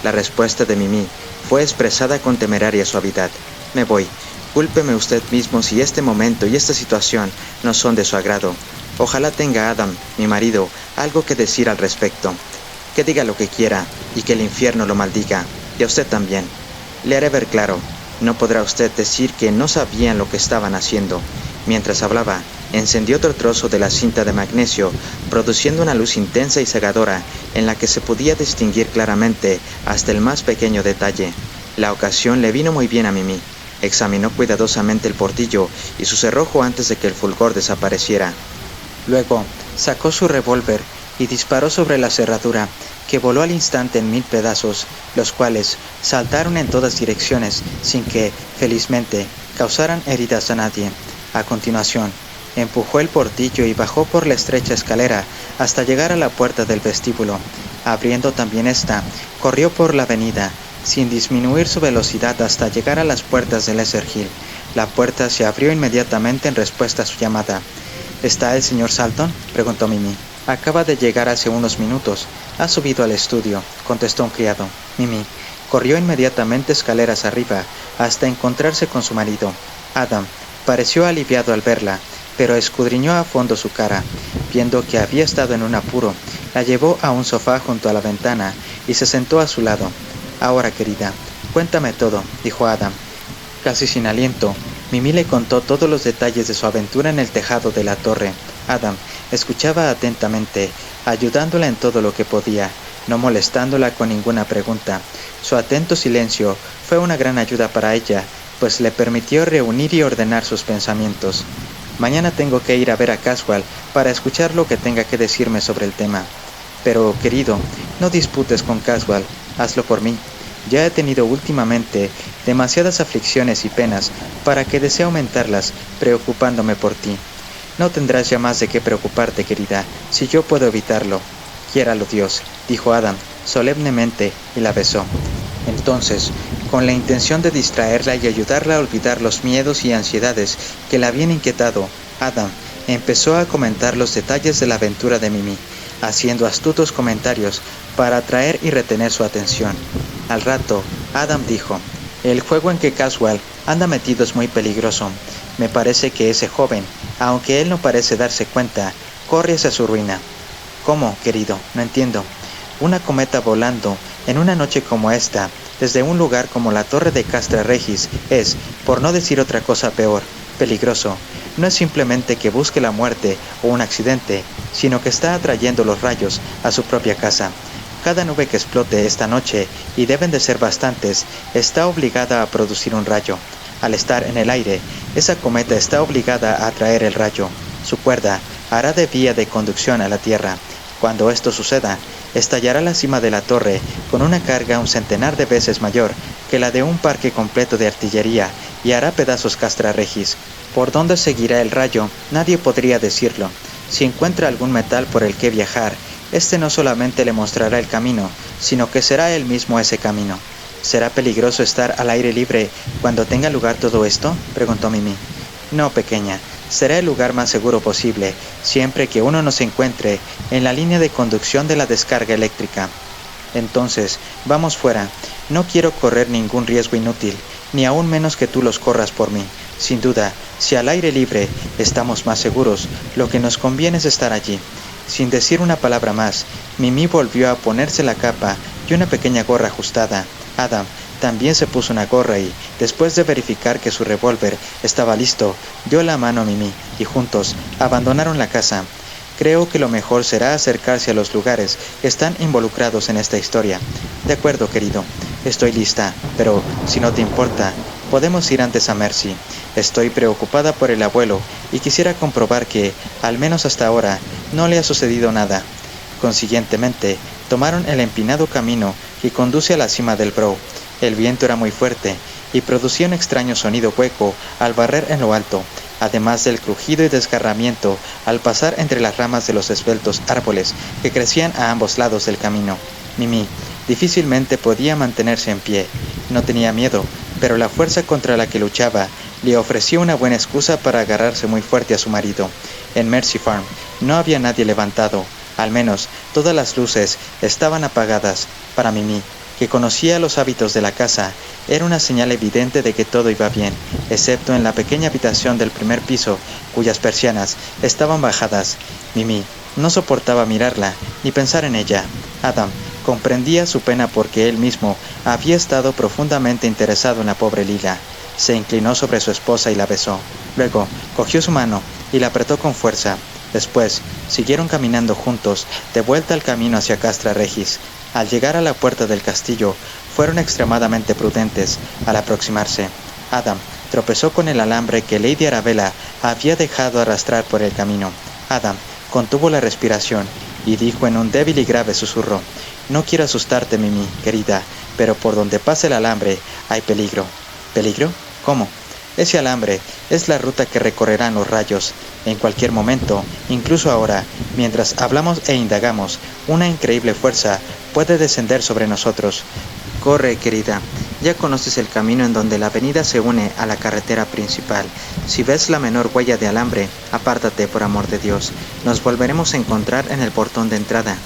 La respuesta de Mimi fue expresada con temeraria suavidad. Me voy. Cúlpeme usted mismo si este momento y esta situación no son de su agrado. Ojalá tenga Adam, mi marido, algo que decir al respecto. Que diga lo que quiera y que el infierno lo maldiga. Y a usted también. Le haré ver claro. No podrá usted decir que no sabían lo que estaban haciendo. Mientras hablaba, encendió otro trozo de la cinta de magnesio, produciendo una luz intensa y cegadora en la que se podía distinguir claramente hasta el más pequeño detalle. La ocasión le vino muy bien a Mimi. Examinó cuidadosamente el portillo y su cerrojo antes de que el fulgor desapareciera. Luego sacó su revólver y disparó sobre la cerradura, que voló al instante en 1000 pedazos, los cuales saltaron en todas direcciones sin que, felizmente, causaran heridas a nadie. A continuación, empujó el portillo y bajó por la estrecha escalera hasta llegar a la puerta del vestíbulo. Abriendo también esta, corrió por la avenida, sin disminuir su velocidad hasta llegar a las puertas del Lesser Hill. La puerta se abrió inmediatamente en respuesta a su llamada. ¿Está el señor Salton?, preguntó Mimi. Acaba de llegar hace unos minutos. Ha subido al estudio, contestó un criado. Mimi corrió inmediatamente escaleras arriba hasta encontrarse con su marido. Adam pareció aliviado al verla, pero escudriñó a fondo su cara. Viendo que había estado en un apuro, la llevó a un sofá junto a la ventana y se sentó a su lado. Ahora, querida, cuéntame todo, dijo Adam. Casi sin aliento, Mimi le contó todos los detalles de su aventura en el tejado de la torre. Adam escuchaba atentamente, ayudándola en todo lo que podía, no molestándola con ninguna pregunta. Su atento silencio fue una gran ayuda para ella, pues le permitió reunir y ordenar sus pensamientos. Mañana tengo que ir a ver a Caswell para escuchar lo que tenga que decirme sobre el tema. Pero, querido, no disputes con Caswell, hazlo por mí. Ya he tenido últimamente demasiadas aflicciones y penas para que desee aumentarlas preocupándome por ti. No tendrás ya más de qué preocuparte, querida, si yo puedo evitarlo. Quiéralo Dios, dijo Adam solemnemente y la besó. Entonces, con la intención de distraerla y ayudarla a olvidar los miedos y ansiedades que la habían inquietado, Adam empezó a comentar los detalles de la aventura de Mimi, haciendo astutos comentarios para atraer y retener su atención. Al rato, Adam dijo: el juego en que Caswell anda metido es muy peligroso. Me parece que ese joven, aunque él no parece darse cuenta, corre hacia su ruina. ¿Cómo, querido? No entiendo. Una cometa volando en una noche como esta, desde un lugar como la torre de Castra Regis, es, por no decir otra cosa peor, peligroso. No es simplemente que busque la muerte o un accidente, sino que está atrayendo los rayos a su propia casa. Cada nube que explote esta noche, y deben de ser bastantes, está obligada a producir un rayo. Al estar en el aire, esa cometa está obligada a atraer el rayo. Su cuerda hará de vía de conducción a la Tierra. Cuando esto suceda, estallará la cima de la torre con una carga un centenar de veces mayor que la de un parque completo de artillería y hará pedazos Castra Regis. ¿Por dónde seguirá el rayo? Nadie podría decirlo. Si encuentra algún metal por el que viajar, este no solamente le mostrará el camino, sino que será él mismo ese camino. ¿Será peligroso estar al aire libre cuando tenga lugar todo esto?, preguntó Mimi. No, pequeña, será el lugar más seguro posible, siempre que uno no se encuentre en la línea de conducción de la descarga eléctrica. Entonces, vamos fuera. No quiero correr ningún riesgo inútil, ni aún menos que tú los corras por mí. Sin duda, si al aire libre estamos más seguros, lo que nos conviene es estar allí. Sin decir una palabra más, Mimi volvió a ponerse la capa y una pequeña gorra ajustada. Adam también se puso una gorra y, después de verificar que su revólver estaba listo, dio la mano a Mimi y juntos abandonaron la casa. Creo que lo mejor será acercarse a los lugares que están involucrados en esta historia. De acuerdo, querido. Estoy lista, pero, si no te importa, podemos ir antes a Mercy. Estoy preocupada por el abuelo y quisiera comprobar que, al menos hasta ahora, no le ha sucedido nada. Consiguientemente, tomaron el empinado camino que conduce a la cima del brow. El viento era muy fuerte y producía un extraño sonido hueco al barrer en lo alto, además del crujido y desgarramiento al pasar entre las ramas de los esbeltos árboles que crecían a ambos lados del camino. Mimi difícilmente podía mantenerse en pie. No tenía miedo, pero la fuerza contra la que luchaba le ofreció una buena excusa para agarrarse muy fuerte a su marido. En Mercy Farm no había nadie levantado, al menos todas las luces estaban apagadas. Para Mimi, que conocía los hábitos de la casa, era una señal evidente de que todo iba bien, excepto en la pequeña habitación del primer piso, cuyas persianas estaban bajadas. Mimi no soportaba mirarla, ni pensar en ella. Adam comprendía su pena porque él mismo había estado profundamente interesado en la pobre Lila. Se inclinó sobre su esposa y la besó. Luego cogió su mano y la apretó con fuerza. Después siguieron caminando juntos, de vuelta al camino hacia Castra Regis. Al llegar a la puerta del castillo, fueron extremadamente prudentes al aproximarse. Adam tropezó con el alambre que Lady Arabella había dejado arrastrar por el camino. Adam contuvo la respiración y dijo en un débil y grave susurro: «No quiero asustarte, Mimi, querida, pero por donde pase el alambre hay peligro». «¿Peligro? ¿Cómo?» «Ese alambre es la ruta que recorrerán los rayos. En cualquier momento, incluso ahora, mientras hablamos e indagamos, una increíble fuerza puede descender sobre nosotros». «Corre, querida. Ya conoces el camino en donde la avenida se une a la carretera principal. Si ves la menor huella de alambre, apártate, por amor de Dios. Nos volveremos a encontrar en el portón de entrada».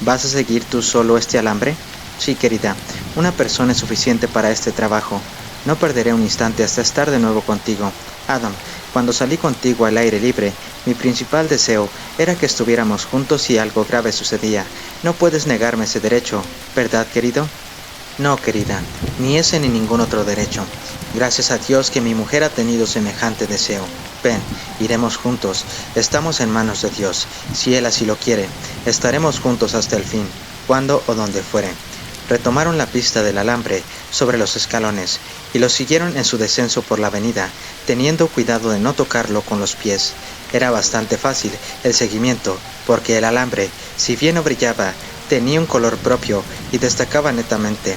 «¿Vas a seguir tú solo este alambre?» «Sí, querida. Una persona es suficiente para este trabajo. No perderé un instante hasta estar de nuevo contigo. Adam, cuando salí contigo al aire libre, mi principal deseo era que estuviéramos juntos si algo grave sucedía. No puedes negarme ese derecho, ¿verdad, querido?» «No, querida, ni ese ni ningún otro derecho. Gracias a Dios que mi mujer ha tenido semejante deseo. Ven, iremos juntos. Estamos en manos de Dios. Si Él así lo quiere, estaremos juntos hasta el fin, cuando o donde fuere». Retomaron la pista del alambre sobre los escalones y lo siguieron en su descenso por la avenida, teniendo cuidado de no tocarlo con los pies. Era bastante fácil el seguimiento, porque el alambre, si bien no brillaba, tenía un color propio y destacaba netamente.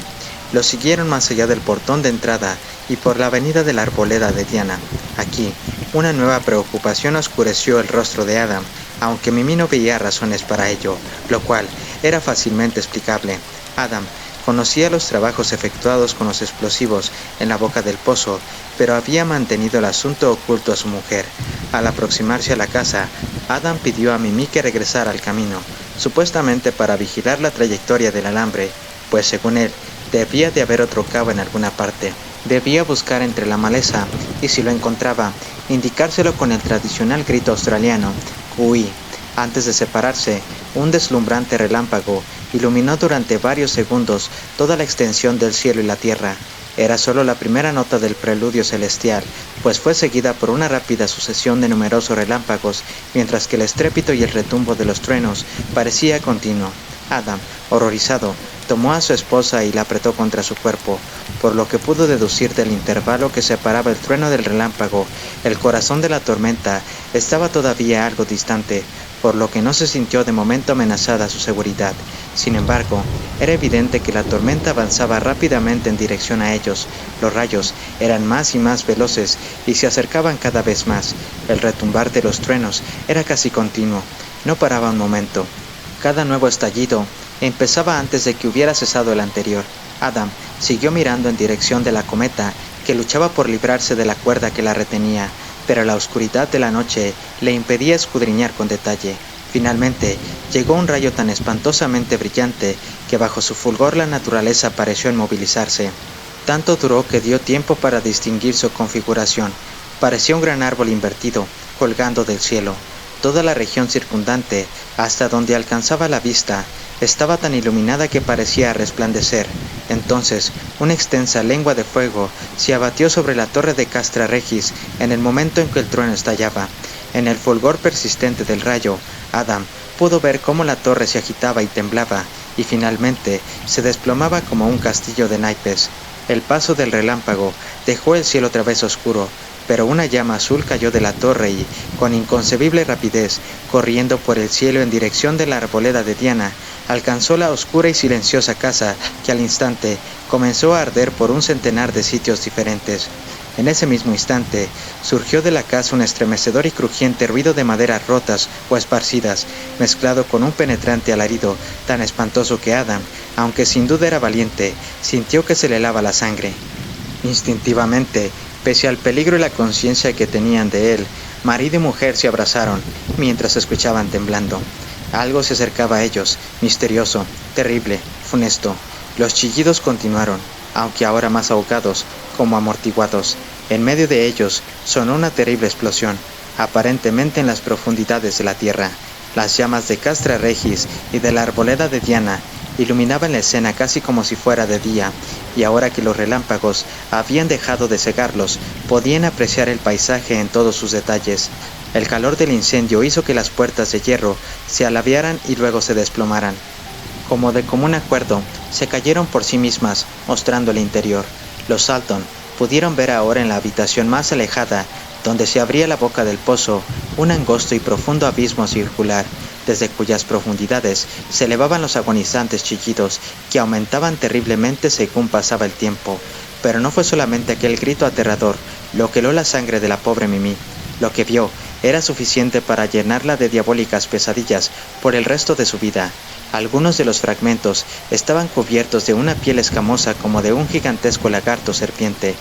Lo siguieron más allá del portón de entrada y por la avenida de la Arboleda de Diana. Aquí, una nueva preocupación oscureció el rostro de Adam, aunque Mimi no veía razones para ello, lo cual era fácilmente explicable. Adam conocía los trabajos efectuados con los explosivos en la boca del pozo, pero había mantenido el asunto oculto a su mujer. Al aproximarse a la casa, Adam pidió a Mimi que regresara al camino, supuestamente para vigilar la trayectoria del alambre, pues según él, debía de haber otro cabo en alguna parte. Debía buscar entre la maleza y si lo encontraba, indicárselo con el tradicional grito australiano, «Ui». Antes de separarse, un deslumbrante relámpago iluminó durante varios segundos toda la extensión del cielo y la tierra. Era solo la primera nota del preludio celestial, pues fue seguida por una rápida sucesión de numerosos relámpagos, mientras que el estrépito y el retumbo de los truenos parecía continuo. Adam, horrorizado, tomó a su esposa y la apretó contra su cuerpo, por lo que pudo deducir del intervalo que separaba el trueno del relámpago. El corazón de la tormenta estaba todavía algo distante, por lo que no se sintió de momento amenazada su seguridad. Sin embargo, era evidente que la tormenta avanzaba rápidamente en dirección a ellos. Los rayos eran más y más veloces y se acercaban cada vez más. El retumbar de los truenos era casi continuo. No paraba un momento. Cada nuevo estallido empezaba antes de que hubiera cesado el anterior. Adam siguió mirando en dirección de la cometa, que luchaba por librarse de la cuerda que la retenía, pero la oscuridad de la noche le impedía escudriñar con detalle. Finalmente, llegó un rayo tan espantosamente brillante que bajo su fulgor la naturaleza pareció inmovilizarse. Tanto duró que dio tiempo para distinguir su configuración. Parecía un gran árbol invertido, colgando del cielo. Toda la región circundante, hasta donde alcanzaba la vista, estaba tan iluminada que parecía resplandecer. Entonces, una extensa lengua de fuego se abatió sobre la torre de Castra Regis en el momento en que el trueno estallaba. En el fulgor persistente del rayo, Adam pudo ver cómo la torre se agitaba y temblaba, y finalmente se desplomaba como un castillo de naipes. El paso del relámpago dejó el cielo otra vez oscuro, pero una llama azul cayó de la torre y, con inconcebible rapidez, corriendo por el cielo en dirección de la arboleda de Diana, alcanzó la oscura y silenciosa casa que al instante comenzó a arder por un centenar de sitios diferentes. En ese mismo instante, surgió de la casa un estremecedor y crujiente ruido de maderas rotas o esparcidas, mezclado con un penetrante alarido tan espantoso que Adam, aunque sin duda era valiente, sintió que se le helaba la sangre. Instintivamente, pese al peligro y la conciencia que tenían de él, marido y mujer se abrazaron, mientras escuchaban temblando. Algo se acercaba a ellos, misterioso, terrible, funesto. Los chillidos continuaron, aunque ahora más ahogados, como amortiguados. En medio de ellos sonó una terrible explosión, aparentemente en las profundidades de la tierra. Las llamas de Castra Regis y de la arboleda de Diana iluminaban la escena casi como si fuera de día, y ahora que los relámpagos habían dejado de cegarlos, podían apreciar el paisaje en todos sus detalles. El calor del incendio hizo que las puertas de hierro se alabearan y luego se desplomaran. Como de común acuerdo, se cayeron por sí mismas, mostrando el interior. Los Salton pudieron ver ahora en la habitación más alejada, donde se abría la boca del pozo, un angosto y profundo abismo circular, desde cuyas profundidades se elevaban los agonizantes chillidos que aumentaban terriblemente según pasaba el tiempo. Pero no fue solamente aquel grito aterrador lo que heló la sangre de la pobre Mimi. Lo que vio era suficiente para llenarla de diabólicas pesadillas por el resto de su vida. Algunos de los fragmentos estaban cubiertos de una piel escamosa como de un gigantesco lagarto serpiente.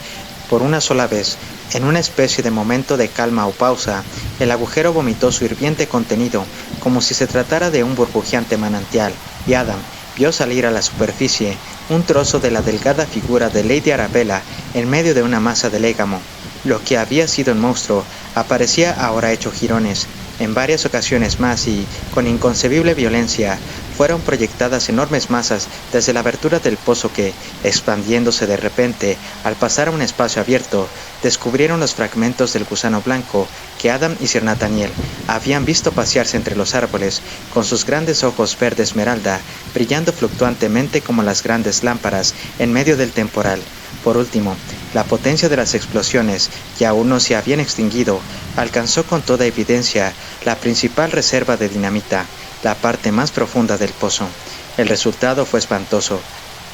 Por una sola vez, en una especie de momento de calma o pausa, el agujero vomitó su hirviente contenido, como si se tratara de un burbujeante manantial, y Adam vio salir a la superficie un trozo de la delgada figura de Lady Arabella en medio de una masa de légamo. Lo que había sido un monstruo aparecía ahora hecho jirones. En varias ocasiones más y, con inconcebible violencia, fueron proyectadas enormes masas desde la abertura del pozo que, expandiéndose de repente, al pasar a un espacio abierto, descubrieron los fragmentos del gusano blanco que Adam y Sir Nathaniel habían visto pasearse entre los árboles, con sus grandes ojos verde esmeralda, brillando fluctuantemente como las grandes lámparas en medio del temporal. Por último, la potencia de las explosiones, que aún no se habían extinguido, alcanzó con toda evidencia la principal reserva de dinamita, la parte más profunda del pozo. El resultado fue espantoso.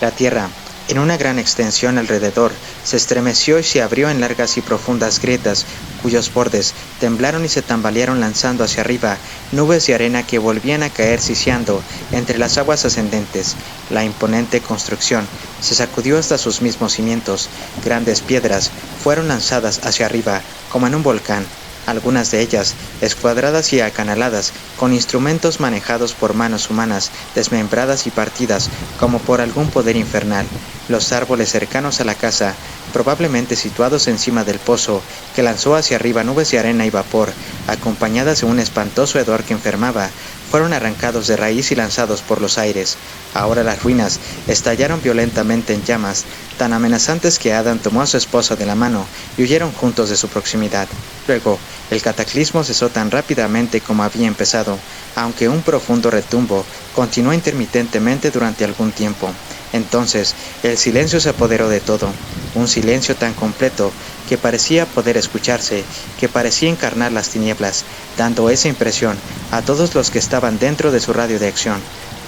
La tierra, en una gran extensión alrededor, se estremeció y se abrió en largas y profundas grietas, cuyos bordes temblaron y se tambalearon lanzando hacia arriba nubes de arena que volvían a caer siseando entre las aguas ascendentes. La imponente construcción se sacudió hasta sus mismos cimientos. Grandes piedras fueron lanzadas hacia arriba, como en un volcán. Algunas de ellas, escuadradas y acanaladas, con instrumentos manejados por manos humanas, desmembradas y partidas como por algún poder infernal. Los árboles cercanos a la casa, probablemente situados encima del pozo, que lanzó hacia arriba nubes de arena y vapor, acompañadas de un espantoso hedor que enfermaba, fueron arrancados de raíz y lanzados por los aires. Ahora las ruinas estallaron violentamente en llamas, tan amenazantes que Adam tomó a su esposa de la mano y huyeron juntos de su proximidad. Luego, el cataclismo cesó tan rápidamente como había empezado, aunque un profundo retumbo continuó intermitentemente durante algún tiempo. Entonces, el silencio se apoderó de todo, un silencio tan completo que parecía poder escucharse, que parecía encarnar las tinieblas, dando esa impresión a todos los que estaban dentro de su radio de acción.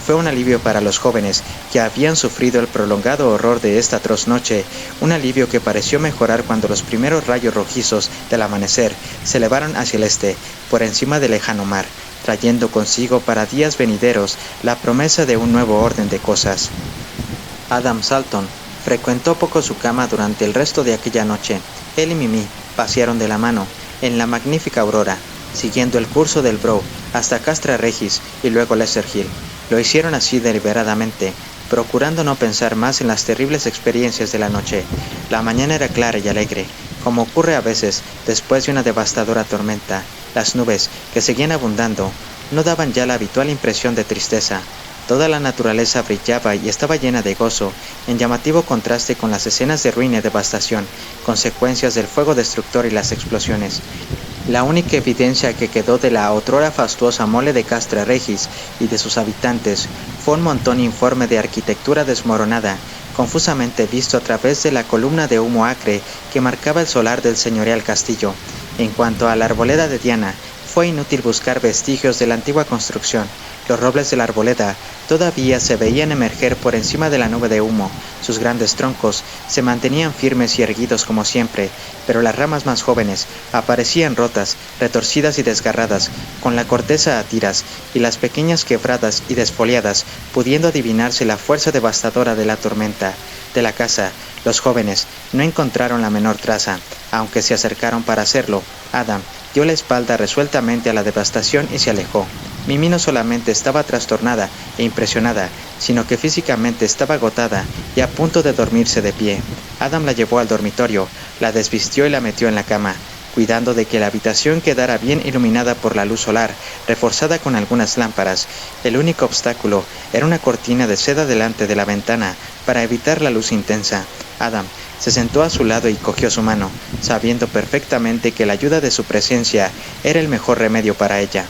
Fue un alivio para los jóvenes que habían sufrido el prolongado horror de esta atroz noche, un alivio que pareció mejorar cuando los primeros rayos rojizos del amanecer se elevaron hacia el este, por encima del lejano mar, trayendo consigo para días venideros la promesa de un nuevo orden de cosas. Adam Salton frecuentó poco su cama durante el resto de aquella noche. Él y Mimi pasearon de la mano en la magnífica aurora, siguiendo el curso del Brough hasta Castra Regis y luego Lesser Hill. Lo hicieron así deliberadamente, procurando no pensar más en las terribles experiencias de la noche. La mañana era clara y alegre, como ocurre a veces después de una devastadora tormenta. Las nubes, que seguían abundando, no daban ya la habitual impresión de tristeza. Toda la naturaleza brillaba y estaba llena de gozo, en llamativo contraste con las escenas de ruina y devastación, consecuencias del fuego destructor y las explosiones. La única evidencia que quedó de la otrora fastuosa mole de Castra Regis y de sus habitantes fue un montón informe de arquitectura desmoronada, confusamente visto a través de la columna de humo acre que marcaba el solar del señorial castillo. En cuanto a la arboleda de Diana, fue inútil buscar vestigios de la antigua construcción. Los robles de la arboleda todavía se veían emerger por encima de la nube de humo. Sus grandes troncos se mantenían firmes y erguidos como siempre, pero las ramas más jóvenes aparecían rotas, retorcidas y desgarradas, con la corteza a tiras y las pequeñas quebradas y desfoliadas, pudiendo adivinarse la fuerza devastadora de la tormenta. De la casa, los jóvenes no encontraron la menor traza, aunque se acercaron para hacerlo. Adam dio la espalda resueltamente a la devastación y se alejó. Mimi no solamente estaba trastornada e impresionada, sino que físicamente estaba agotada y a punto de dormirse de pie. Adam la llevó al dormitorio, la desvistió y la metió en la cama, cuidando de que la habitación quedara bien iluminada por la luz solar, reforzada con algunas lámparas. El único obstáculo era una cortina de seda delante de la ventana, para evitar la luz intensa. Adam se sentó a su lado y cogió su mano, sabiendo perfectamente que la ayuda de su presencia era el mejor remedio para ella.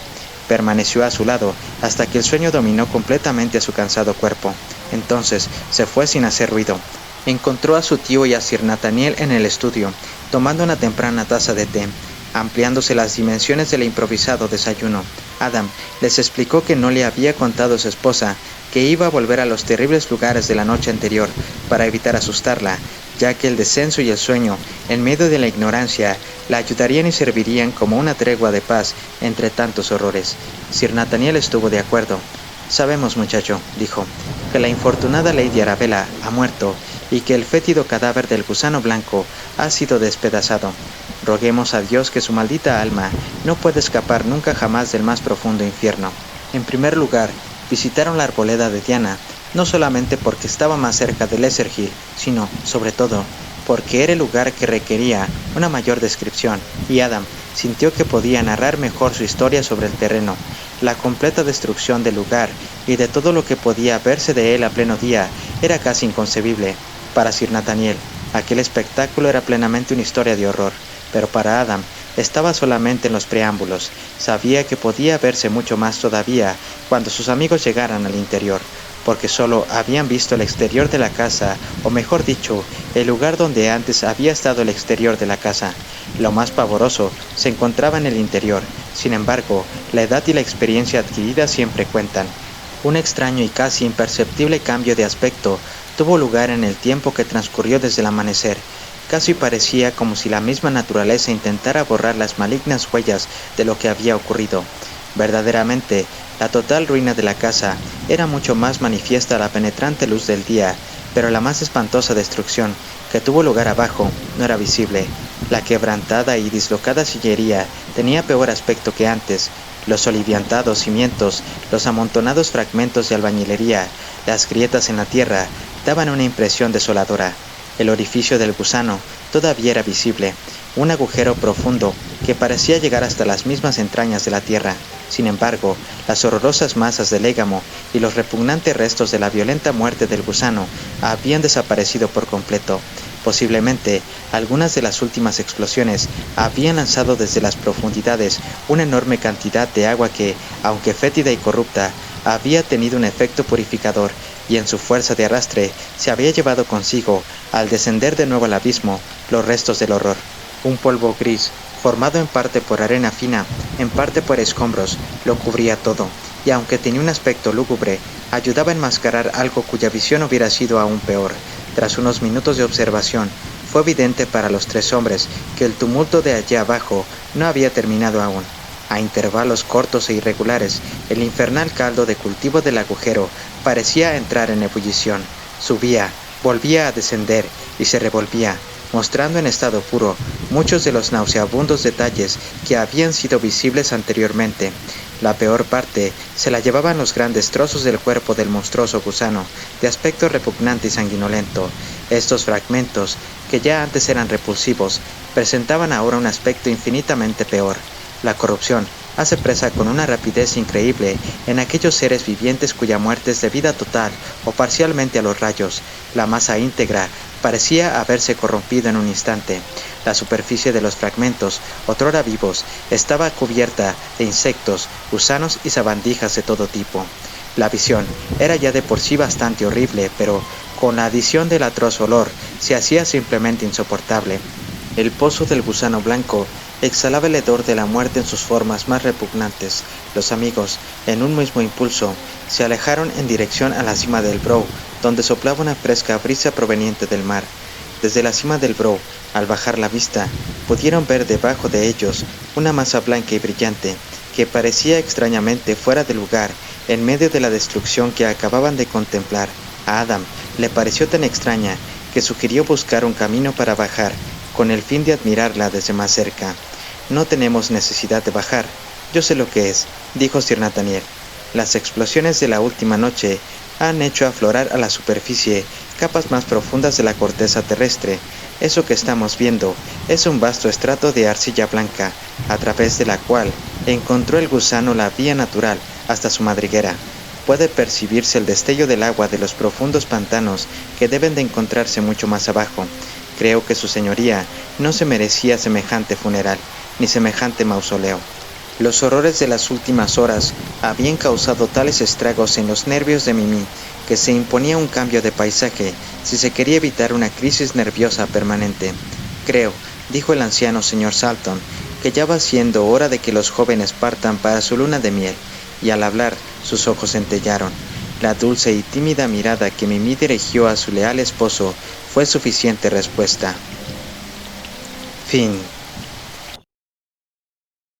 Permaneció a su lado hasta que el sueño dominó completamente a su cansado cuerpo. Entonces se fue sin hacer ruido. Encontró a su tío y a Sir Nathaniel en el estudio, tomando una temprana taza de té, ampliándose las dimensiones del improvisado desayuno. Adam les explicó que no le había contado a su esposa que iba a volver a los terribles lugares de la noche anterior para evitar asustarla, ya que el descenso y el sueño, en medio de la ignorancia, la ayudarían y servirían como una tregua de paz entre tantos horrores. Sir Nathaniel estuvo de acuerdo. «Sabemos, muchacho», dijo, «que la infortunada Lady Arabella ha muerto y que el fétido cadáver del gusano blanco ha sido despedazado. Roguemos a Dios que su maldita alma no pueda escapar nunca jamás del más profundo infierno». En primer lugar, visitaron la arboleda de Diana, no solamente porque estaba más cerca de Lesser Hill, sino, sobre todo, porque era el lugar que requería una mayor descripción, y Adam sintió que podía narrar mejor su historia sobre el terreno. La completa destrucción del lugar y de todo lo que podía verse de él a pleno día era casi inconcebible. Para Sir Nathaniel, aquel espectáculo era plenamente una historia de horror, pero para Adam estaba solamente en los preámbulos. Sabía que podía verse mucho más todavía cuando sus amigos llegaran al interior, porque solo habían visto el exterior de la casa, o mejor dicho, el lugar donde antes había estado el exterior de la casa. Lo más pavoroso se encontraba en el interior. Sin embargo, la edad y la experiencia adquirida siempre cuentan. Un extraño y casi imperceptible cambio de aspecto tuvo lugar en el tiempo que transcurrió desde el amanecer. Casi parecía como si la misma naturaleza intentara borrar las malignas huellas de lo que había ocurrido. Verdaderamente, la total ruina de la casa era mucho más manifiesta a la penetrante luz del día, pero la más espantosa destrucción que tuvo lugar abajo no era visible. La quebrantada y dislocada sillería tenía peor aspecto que antes. Los soliviantados cimientos, los amontonados fragmentos de albañilería, las grietas en la tierra daban una impresión desoladora. El orificio del gusano todavía era visible, un agujero profundo que parecía llegar hasta las mismas entrañas de la tierra. Sin embargo, las horrorosas masas de légamo y los repugnantes restos de la violenta muerte del gusano habían desaparecido por completo. Posiblemente, algunas de las últimas explosiones habían lanzado desde las profundidades una enorme cantidad de agua que, aunque fétida y corrupta, había tenido un efecto purificador y en su fuerza de arrastre se había llevado consigo, al descender de nuevo al abismo, los restos del horror. Un polvo gris, formado en parte por arena fina, en parte por escombros, lo cubría todo, y aunque tenía un aspecto lúgubre, ayudaba a enmascarar algo cuya visión hubiera sido aún peor. Tras unos minutos de observación, fue evidente para los tres hombres que el tumulto de allá abajo no había terminado aún. A intervalos cortos e irregulares, el infernal caldo de cultivo del agujero parecía entrar en ebullición. Subía, volvía a descender y se revolvía, mostrando en estado puro muchos de los nauseabundos detalles que habían sido visibles anteriormente. La peor parte se la llevaban los grandes trozos del cuerpo del monstruoso gusano, de aspecto repugnante y sanguinolento. Estos fragmentos, que ya antes eran repulsivos, presentaban ahora un aspecto infinitamente peor. La corrupción hace presa con una rapidez increíble en aquellos seres vivientes cuya muerte es debida total o parcialmente a los rayos. La masa íntegra parecía haberse corrompido en un instante. La superficie de los fragmentos, otrora vivos, estaba cubierta de insectos, gusanos y sabandijas de todo tipo. La visión era ya de por sí bastante horrible, pero Con la adición del atroz olor, se hacía simplemente insoportable. El pozo del gusano blanco exhalaba el hedor de la muerte en sus formas más repugnantes. Los amigos, en un mismo impulso, se alejaron en dirección a la cima del brow, donde soplaba una fresca brisa proveniente del mar. Desde la cima del brow, al bajar la vista, pudieron ver debajo de ellos una masa blanca y brillante, que parecía extrañamente fuera de lugar en medio de la destrucción que acababan de contemplar. A Adam le pareció tan extraña que sugirió buscar un camino para bajar, con el fin de admirarla desde más cerca. «No tenemos necesidad de bajar, yo sé lo que es», dijo Sir Nathaniel. «Las explosiones de la última noche han hecho aflorar a la superficie capas más profundas de la corteza terrestre. Eso que estamos viendo es un vasto estrato de arcilla blanca, a través de la cual encontró el gusano la vía natural hasta su madriguera. Puede percibirse el destello del agua de los profundos pantanos que deben de encontrarse mucho más abajo. Creo que su señoría no se merecía semejante funeral, ni semejante mausoleo». Los horrores de las últimas horas habían causado tales estragos en los nervios de Mimi que se imponía un cambio de paisaje si se quería evitar una crisis nerviosa permanente. «Creo», dijo el anciano señor Salton, «que ya va siendo hora de que los jóvenes partan para su luna de miel», y al hablar sus ojos centellaron. La dulce y tímida mirada que Mimi dirigió a su leal esposo fue suficiente respuesta. Fin.